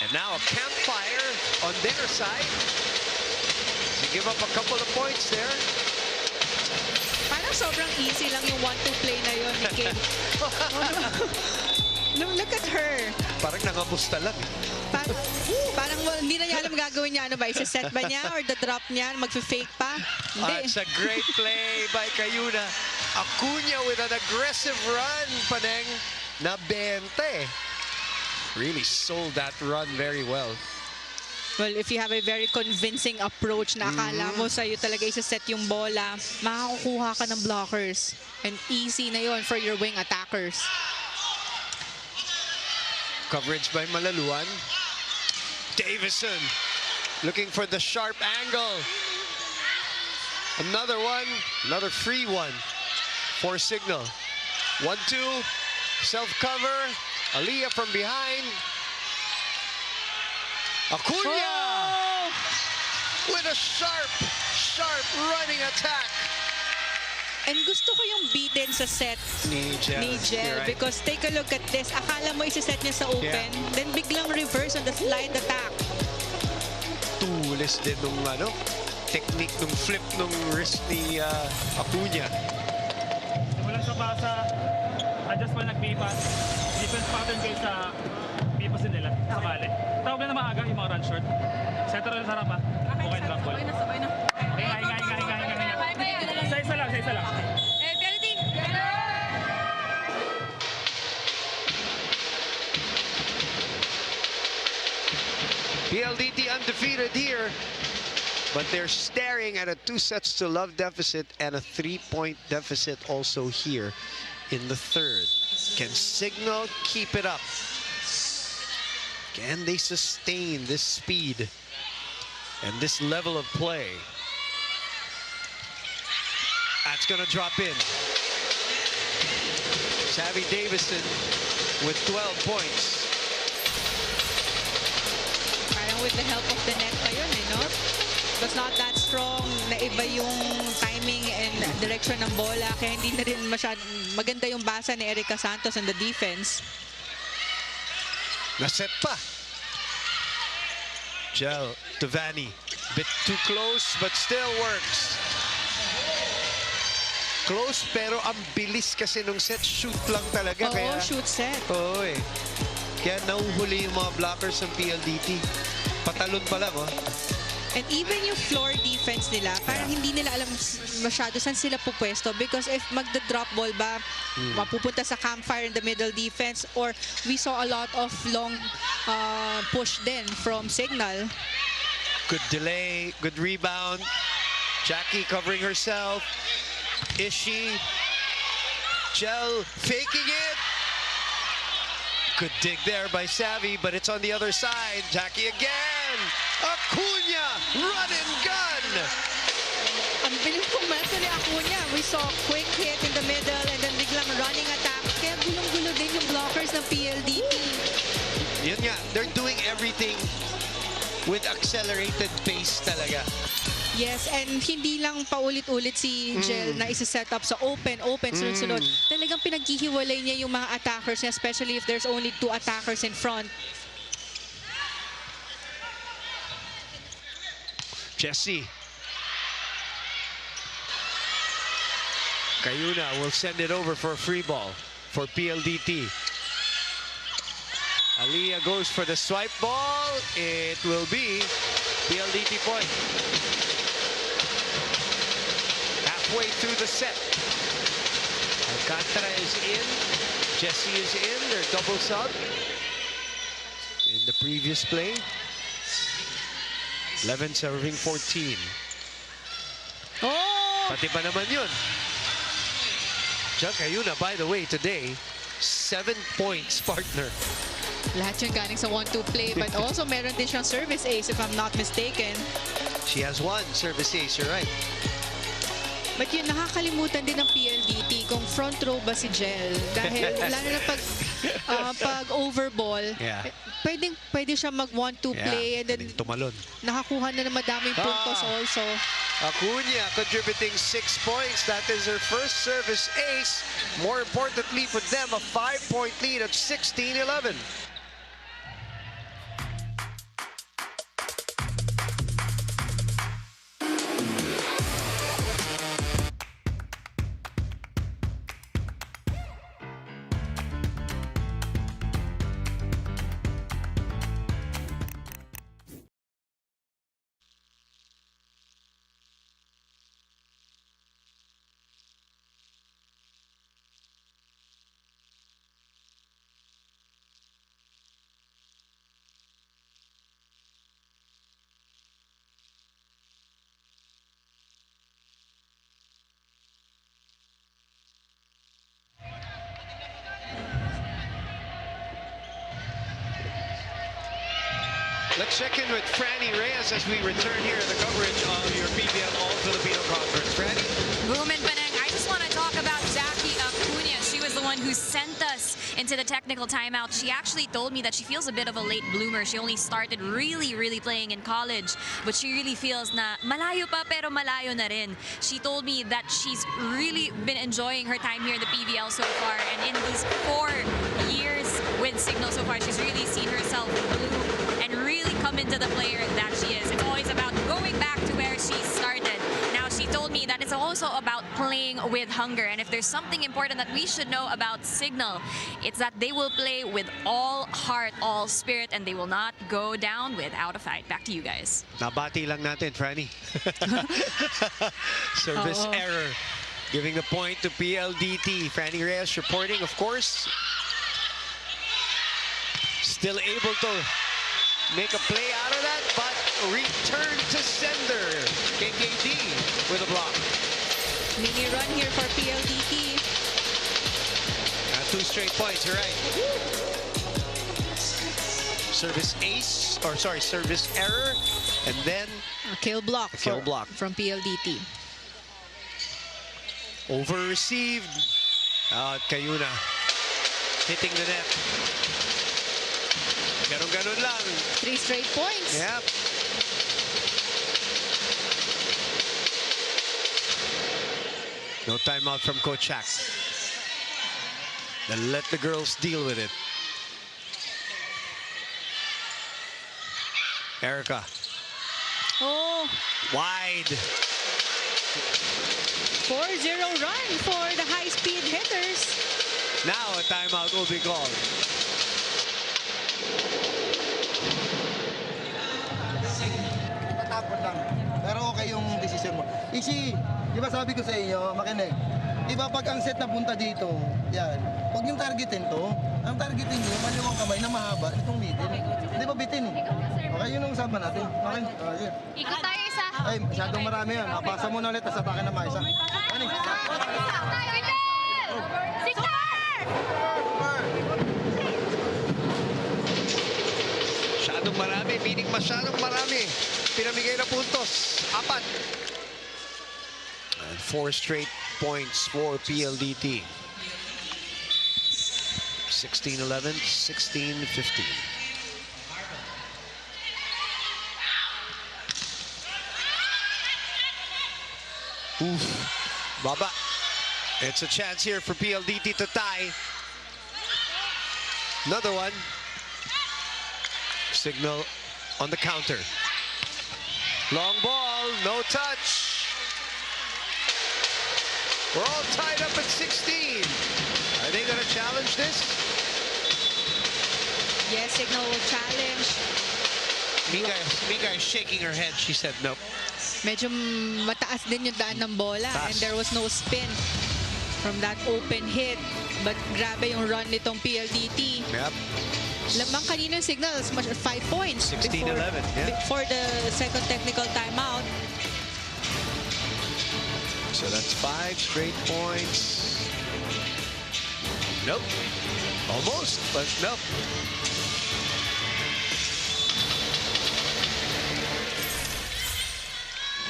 And now a campfire on their side. They give up a couple of points there. Parang sobrang easy lang yung 1-2 play na yun ni Kim. No, look at her. Parang nangamusta lang. Parang hindi na niya alam gagawin niya. Ano ba? Isa-set ba niya? Or the drop niya? Magfe-fake pa? Hindi. It's a great play by Cayuna. Acuña with an aggressive run, Paneng. Na 20. Really sold that run very well. Well, if you have a very convincing approach na akala mo sa'yo talaga isa-set yung bola, makakukuha ka ng blockers. And easy na yon for your wing attackers. Coverage by Malaluan. Davison looking for the sharp angle. Another one, another free one for Signal. 1-2, self-cover. Aliyah from behind. Acuña with a sharp running attack. And gusto ko yung beaten sa set ni Jel. Right. Because take a look at this. Akala mo isa-set niya sa open. Then biglang reverse on the slide attack. Tulis din nung technique nung flip nung wrist ni Acuña. Simulan sa basa, adjust pa nag-bipas. Defense pattern kayo sa bipas din nila, sa bale. Tawag na maaga yung mga run short. Center na sarap ha. Okay na lang. Sabay na. Sa isa lang. PLDT! PLDT undefeated here, but they're staring at a 2-0 deficit and a 3-point deficit also here in the third. Can Signal keep it up? Can they sustain this speed and this level of play? That's going to drop in. Savvy Davison with 12 points. Parang with the help of the net pa yun, no? It was not that strong. Naiba yung timing and direction ng bola. Kaya hindi na rin maganda yung basa ni Erica Santos and the defense. Naset pa. Jel to Vanny. Bit too close, but still works. Close, pero ang bilis kasi nung set. Shoot lang talaga. Oo, shoot set. Oo eh. Kaya nauhuli yung mga blockers ng PLDT. Patalon pa lang, And even yung floor defense nila, parang hindi nila alam masyado saan sila pupwesto. Because if magda-drop ball ba, mapupunta sa campfire in the middle defense, or we saw a lot of long push din from Signal. Good delay, good rebound. Jackie covering herself. Ishi. Jel faking it. Good dig there by Savvy, but it's on the other side. Jackie again. again. Acuna, run and gun. Ang bilis pumesto ni Acuna. We saw quick hit in the middle and then biglang running attack. Kaya gulong-gulo din yung blockers ng PLDT. Yun nga, they're doing everything with accelerated pace talaga. Yes, and hindi lang paulit-ulit si Jel na isa-set up sa open, sunod-sunod. Talagang pinaghihiwalay niya yung mga attackers niya, especially if there's only 2 attackers in front. Jesse. Cayuna will send it over for a free ball for PLDT. Aliyah goes for the swipe ball. It will be PLDT point. Halfway through the set. Alcantara is in. Jesse is in. They're double sub. In the previous play. 11 serving 14. Oh! Pati ba naman yun? John Cayuna, by the way, today, 7 points, partner. Lahat yung galing sa 1-2 play, but also meron din siyang service ace if I'm not mistaken. She has 1 service ace, you're right. But yun, nakakalimutan din ng PLDT kung front row ba si Jel. Dahil lalo na pag overball, Yeah. pwede siya mag 1-2 play and then tumalon. nakakuha na ng madaming puntos also. Acuna contributing 6 points. That is her first service ace. More importantly for them, a 5-point lead at 16-11. Let's check in with Franny Reyes as we return here to the coverage of your PVL All-Filipino Conference. Franny? Boom and Panang, I just want to talk about Jackie Acuna. She was the one who sent us into the technical timeout. She actually told me that she feels a bit of a late bloomer. She only started really playing in college, but she really feels na malayo pa pero malayo na rin. She told me that she's really been enjoying her time here in the PVL so far, and in these 4 years with Signal so far, she's really seen herself bloom and really come into the player that she is. It's always about going back to where she started. Now, she told me that it's also about playing with hunger. And if there's something important that we should know about Signal, it's that they will play with all heart, all spirit, and they will not go down without a fight. Back to you guys. Nabati lang natin, Franny. Service error. Giving the point to PLDT. Franny Reyes reporting, of course. Still able to make a play out of that, but return to sender. KKD with a block. Mini run here for PLDT. 2 straight points, you're right. Service ace, or sorry, service error, and then A kill block, from PLDT. over received. Cayuna hitting the net. Ganun lang. 3 straight points. Yep. No timeout from Coach Shaq. Then let the girls deal with it. Erica. Oh, Wide. 4-0 run for the high-speed hitters. Now a timeout will be called. Tapos lang. Pero okay yung decision mo. Easy. Di ba sabi ko sa inyo, makinig. Di ba pag ang set na punta dito, yan. Huwag yung targetin to. Ang targetin nyo, maliwang kamay na mahaba, itong middle. Hindi ba bitin eh. Okay, yun ang usapan natin. Okay? Yun. Ikot tayo isa. Ay, masyadong marami yan. Pasa mo na ulit, tapos atake na maisa. Ano? Masyadong marami. meaning masyadong marami. Pinamigay na puntos. 4. And 4 straight points for PLDT. 16-11, 16-15. Oof. Baba. It's a chance here for PLDT to tie. Another one. Signal on the counter. Long ball, no touch. We're all tied up at 16. Are they going to challenge this? Yes, Signal will challenge. Mika is shaking her head. She said no. Medyo mataas din yung daan ng bola. And there was no spin from that open hit. But grabe yung run nitong PLDT. Yep. Lamang kanina Signal, 5 points. 16-11, yeah. Before the second technical timeout. So that's 5 straight points. Nope. Almost, but nope.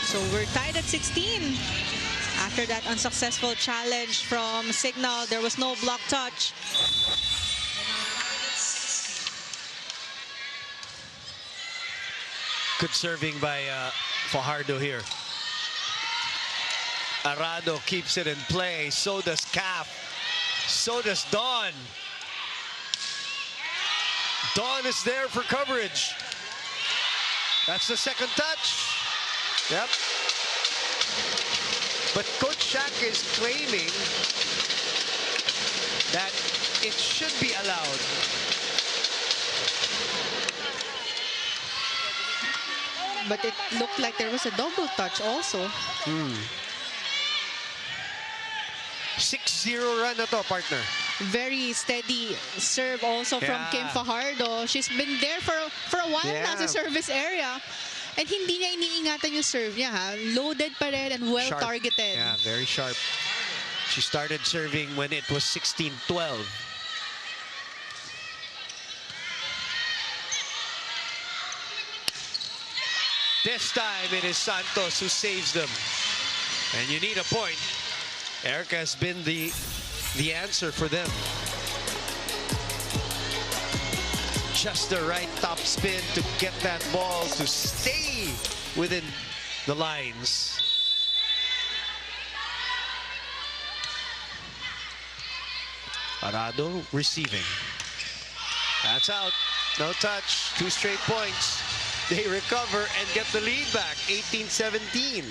So we're tied at 16. After that unsuccessful challenge from Signal, there was no block touch. Good serving by Fajardo here. Arado keeps it in play. So does Cap. So does Dawn. Dawn is there for coverage. That's the second touch. Yep. But Coach Shaq is claiming that it should be allowed. But it looked like there was a double touch also. 6-0 run na to, partner. Very steady serve also from Kim Fajardo. She's been there for a while now sa service area. And hindi niya iniingatan yung serve niya, ha? Loaded pa rin and well targeted. Yeah, very sharp. She started serving when it was 16-12. This time it is Santos who saves them. And you need a point. Erica has been the answer for them. Just the right top spin to get that ball to stay within the lines. Arado receiving. That's out. No touch. 2 straight points. They recover and get the lead back. 18-17.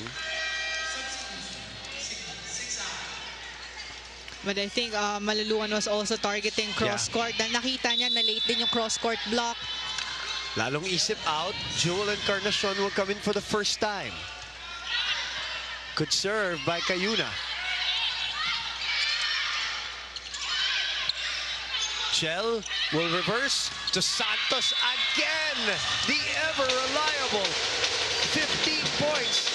But I think Malaluan was also targeting cross-court. Dahil nakita niya na late din yung cross-court block. Lalong isip out. Jewel Encarnacion will come in for the first time. Good serve by Cayuna. Chell will reverse to Santos again. The ever-reliable 15 points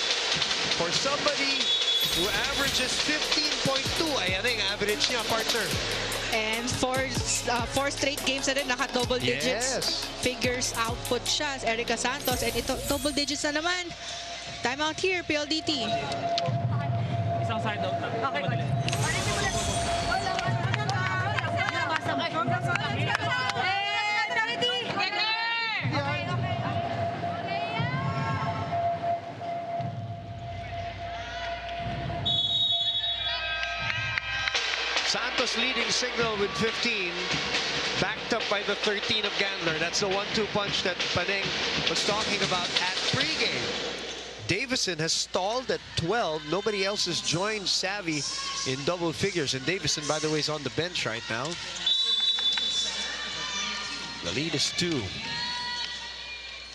for somebody who averages 15.2. Ayan ang average niya, partner. And four straight games na rin, naka-double digits. Figures output siya, Erica Santos. And ito, double digits na naman. Timeout here, PLDT. Isang side out na. Okay. Santos leading Signal with 15, backed up by the 13 of Gandler. That's the 1-2 punch that Paneng was talking about at pregame. Davison has stalled at 12. Nobody else has joined Savvy in double figures. And Davison, by the way, is on the bench right now. The lead is 2.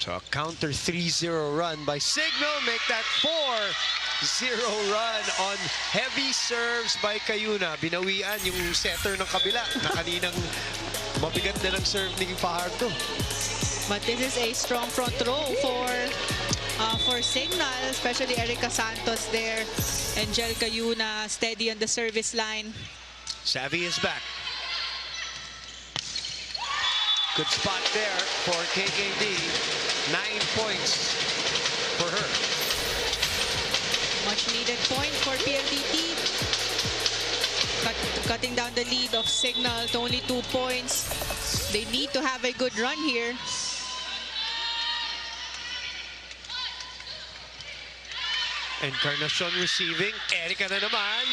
So a counter 3-0 run by Signal. Make that 4-0 run on heavy serves by Cayuna. Binawian yung setter ng kabila na kaninang mabigat na ng serve ni Fajardo. But this is a strong front row for Signal, especially Erica Santos there. And Jel Cayuna steady on the service line. Savvy is back. Good spot there for KKD. 9 points for her. Much needed point for PLDT. Cutting down the lead of Signal to only 2 points. They need to have a good run here. Encarnacion receiving. Erica na naman.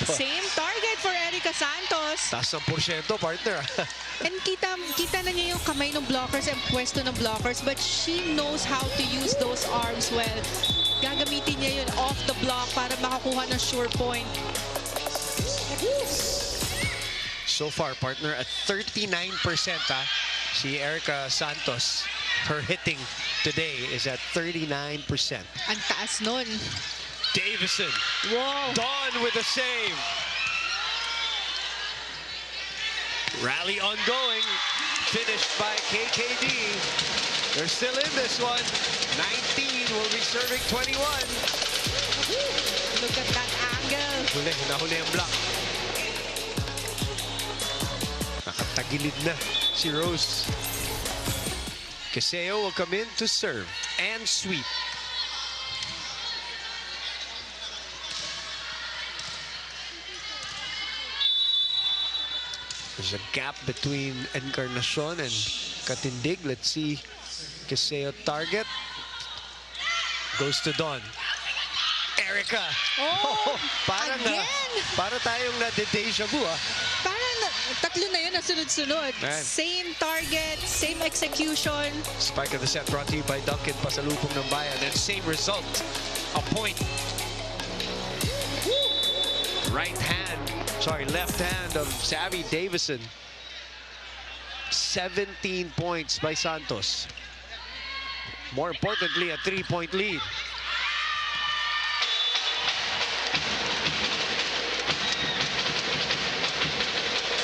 Same target for Erica Santos. Taas ng porsyento, partner. And kita na niya yung kamay ng blockers and pwesto ng blockers, but she knows how to use those arms well. Gagamitin niya yun off the block para makakuha ng sure point. So far, partner, at 39%, si Erica Santos. Her hitting today is at 39%. Ang taas nun. Davison. Wow. Dawn with a save. Rally ongoing. Finished by KKD. They're still in this one. 19 will be serving 21. Look at that angle. Nahuli ang block. Nakatagilid na si Rose. Caseo will come in to serve and sweep. There's a gap between Encarnacion and Katindig. Let's see. Caseo target. Goes to Dawn. Erica. Oh, parang again? Para tayong na-deja vu, ah. Parang tatlo na yun na sunod-sunod. Man. Same target, same execution. Spike of the set brought to you by Duncan Pasalubong ng Bayan. And same result. A point. Left hand of Savvy Davison. 17 points by Santos. More importantly, a 3-point lead.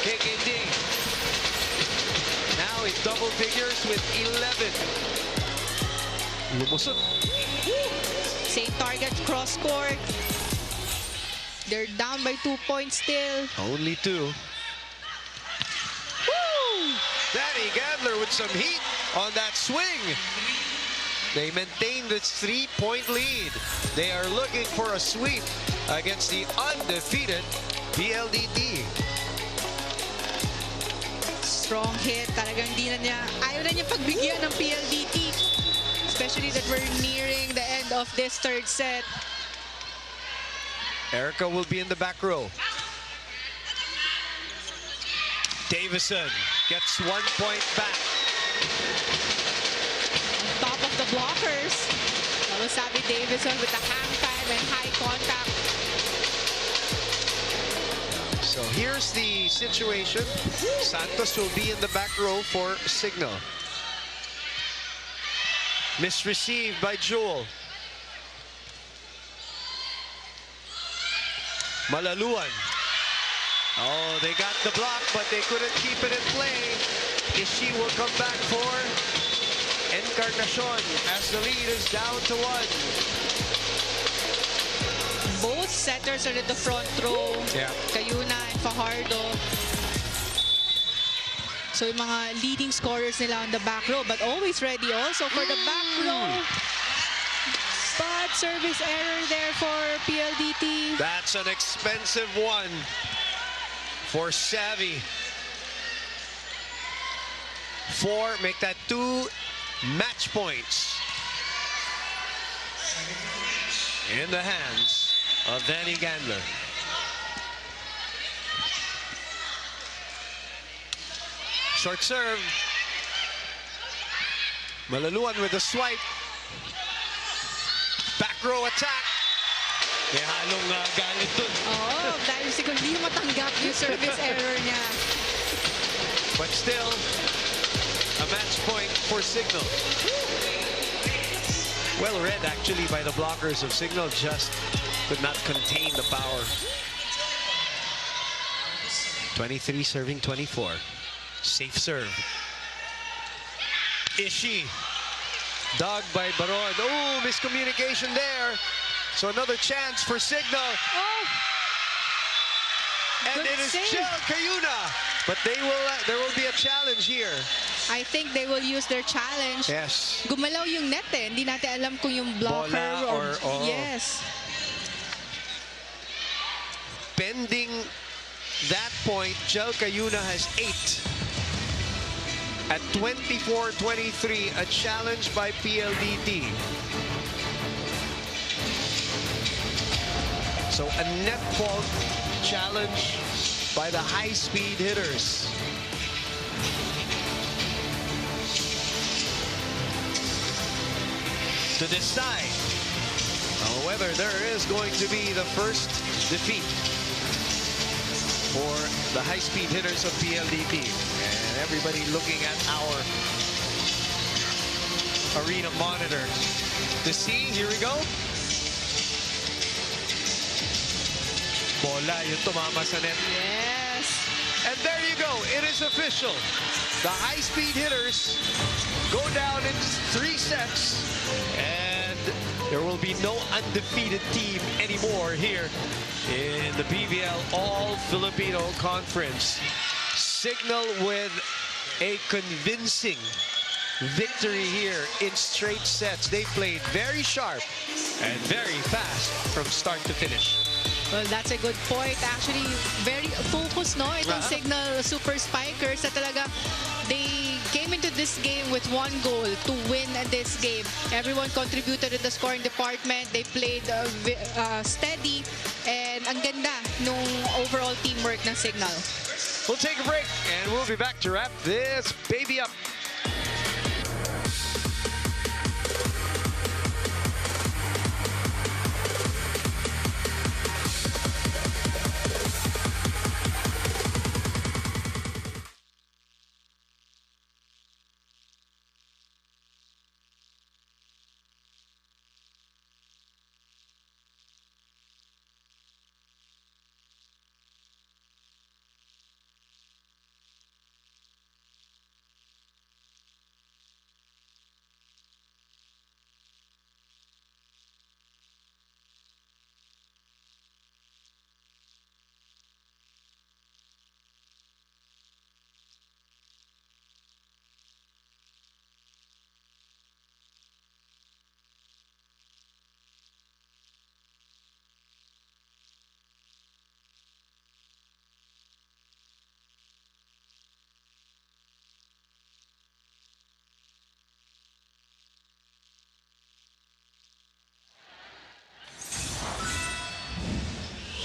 KKD. Now in double figures with 11. Lumusot. Same target, cross court. They're down by 2 points still. Only 2. Woo! Danny Gandler with some heat on that swing. They maintain this 3-point lead. They are looking for a sweep against the undefeated PLDT. Strong hit. Talagang ayaw na niya pagbigyan ng PLDT. Especially that we're nearing the end of this third set. Erica will be in the back row. Davison gets 1 point back. On top of the blockers. That was Savvy Davison with the hang time and high contact. So here's the situation. Santos will be in the back row for Signal. Misreceived by Jewel. Malaluan. Oh, they got the block, but they couldn't keep it in play. Ishi will come back for Encarnacion as the lead is down to 1. Both setters are in the front row. Yeah. Cayuna and Fajardo. So yung mga leading scorers nila on the back row, but always ready also for the back row. But service error there for PLDT. That's an expensive one for Savvy. 4, make that 2 match points in the hands of Danny Gandler. Short serve. Malaluan with a swipe. Back row attack. May halong galit dun. Oh, dahil siguro hindi matanggap yung service error niya. But still, a match point for Signal. Well read actually by the blockers of Signal, just could not contain the power. 23 serving 24. Safe serve. Ishi. Dug by Baron. Oh, miscommunication there. So another chance for Signal. Oh! And Good it is save. Chel Cayuna. But there will be a challenge here. I think they will use their challenge. Yes. Gumalaw yung net eh. Hindi natin alam kung yung blocker Bola or- yes. Pending that point, Jel Cayuna has 8. At 24-23, a challenge by PLDT. So a net fault challenge by the high-speed hitters. To decide whether there is going to be the first defeat for the high-speed hitters of PLDT. And everybody looking at our arena monitor to see. Here we go. Bola yung tumama sa net. Yes. And there you go. It is official. The high-speed hitters go down in 3 sets. And there will be no undefeated team anymore here in the PVL All-Filipino Conference. Signal with a convincing victory here in straight sets. They played very sharp and very fast from start to finish. Well, that's a good point. Actually, very focused, no? Itong Signal Super Spikers na talaga, they came into this game with one goal, to win this game. Everyone contributed to the scoring department. They played steady, and ang ganda nung overall teamwork ng Signal. We'll take a break, and we'll be back to wrap this baby up.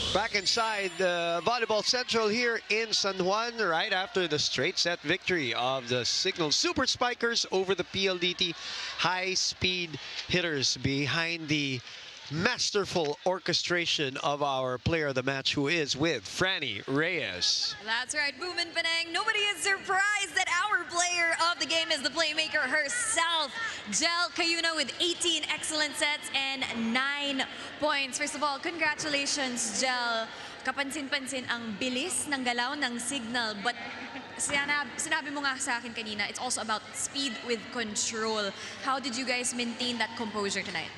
Back inside the Volleyball Central here in San Juan, right after the straight set victory of the Signal Super Spikers over the PLDT high-speed hitters, behind the masterful orchestration of our player of the match, who is with Franny Reyes. That's right, Boom and Penang. Nobody is surprised that our player of the game is the playmaker herself, Jel Cayuna, with 18 excellent sets and 9 points. First of all, congratulations, Jel. Kapansin-pansin ang bilis ng galaw ng Signal, but sinabi mo nga sa akin kanina, it's also about speed with control. How did you guys maintain that composure tonight?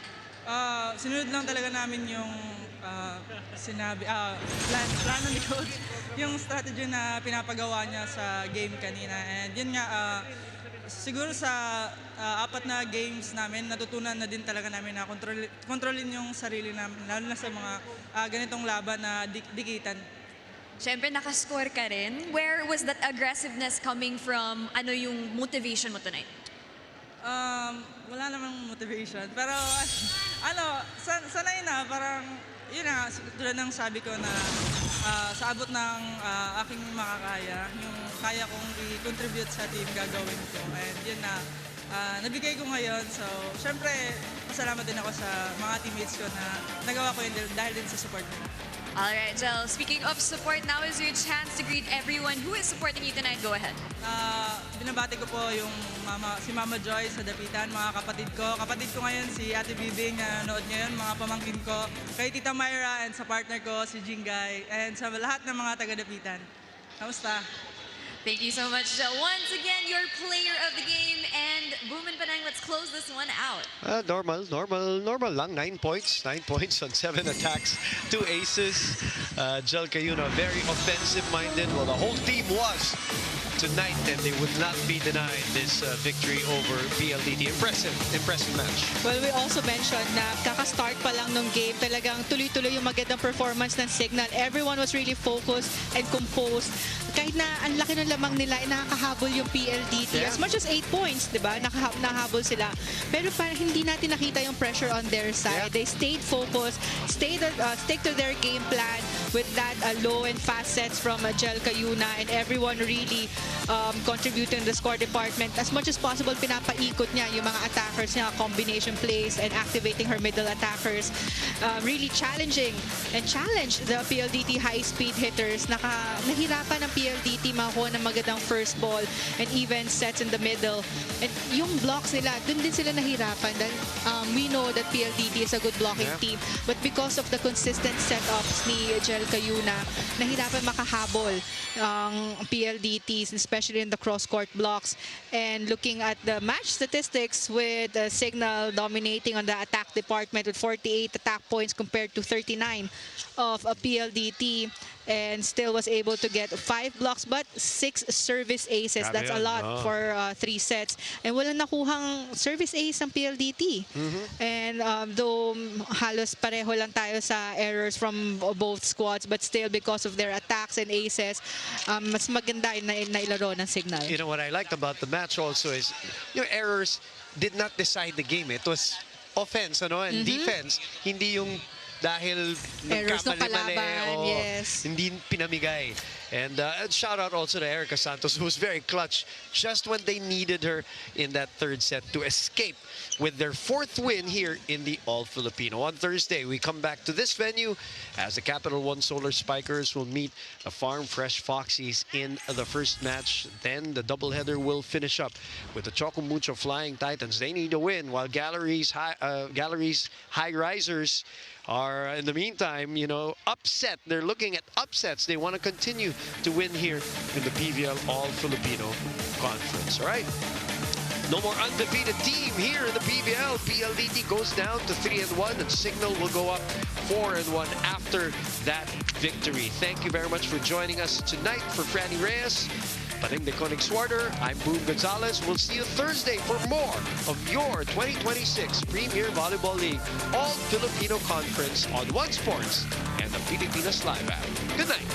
Sinunod lang talaga namin yung plan ng coach, yung strategy na pinapagawa niya sa game kanina. And yun nga, siguro sa 4 na games namin, natutunan na din talaga namin na kontrolin yung sarili namin, lalo na sa mga ganitong laban na dikitan. Siyempre, nakascore ka rin. Where was that aggressiveness coming from? Ano yung motivation mo tonight? Wala namang motivation. Pero, sanay na. Parang, yun na, tulad ng sabi ko na sa abot ng aking makakaya, yung kaya kong i-contribute sa team, gagawin ko. And yun na, nabigay ko ngayon. So, syempre, pasalamat din ako sa mga teammates ko na nagawa ko yun dahil din sa support nila. Alright, Jel, speaking of support, now is your chance to greet everyone who is supporting you tonight. Go ahead. Binabati ko po yung si Mama Joy sa Dapitan, mga kapatid ko. Kapatid ko ngayon si Ate Bibing na nanood ngayon, mga pamangkin ko. Kay Tita Myra and sa partner ko, si Jingay. And sa lahat ng mga taga-Dapitan. Kamusta? Thank you so much, Jel. Once again, your player of the game and Boom and Penang, let's close this one out. Normal lang. 9 points. 9 points on 7 attacks, 2 aces. Jel Cayuna, very offensive-minded. Well, the whole team was tonight, and they would not be denied this victory over PLDT. Impressive match. Well, we also mentioned na kaka-start pa lang nung game, talagang tuloy-tuloy yung magandang performance ng Signal. Everyone was really focused and composed. Kahit na ang laki ng lamang nila, nakakahabol yung PLDT. Yeah. As much as 8 points, di ba? Nakahabol sila. Pero parang hindi natin nakita yung pressure on their side. Yeah. They stayed focused, stick to their game plan with that low and fast sets from Jel Cayuna, and everyone really contributing in the score department. As much as possible, pinapaikot niya yung mga attackers niya, combination plays, and activating her middle attackers. Really challenging and challenge the PLDT high-speed hitters. Nahirapan ng PLDT makakuha ng magandang first ball and even sets in the middle. And yung blocks nila, dun din sila nahirapan. Dahil we know that PLDT is a good blocking team. But because of the consistent setups ni Jel Cayuna, nahirapan makahabol ang PLDTs, especially in the cross-court blocks. And looking at the match statistics with Signal dominating on the attack department with 48 attack points compared to 39 of a PLDT, and still was able to get 5 blocks but 6 service aces. That's a lot for 3 sets. And walang nakuhang service ace ang PLDT. And though halos pareho lang tayo sa errors from both squads, but still because of their attacks and aces, mas maganda na ilaro ng Signal. You know what I liked about the match also is your errors did not decide the game. It was offense and defense. Hindi yung dahil Errors ng nagkamali-mali kalaban, o yes. hindi pinamigay. And shout out also to Erica Santos, who was very clutch just when they needed her in that third set to escape with their 4th win here in the All-Filipino. On Thursday, we come back to this venue as the Capital One Solar Spikers will meet the Farm Fresh Foxies in the first match. Then the doubleheader will finish up with the Choco Mucho Flying Titans. They need a win, while Galleries High Risers are, in the meantime, upset. They're looking at upsets. They want to continue to win here in the PVL All-Filipino Conference. All right? No more undefeated team here in the PVL. PLDT goes down to 3-1, and Signal will go up 4-1 after that victory. Thank you very much for joining us tonight. For Franny Reyes, Pating de Konig Swarter, I'm Boom Gonzalez. We'll see you Thursday for more of your 2026 Premier Volleyball League All-Filipino Conference on One Sports and the Pilipinas Live app. Good night.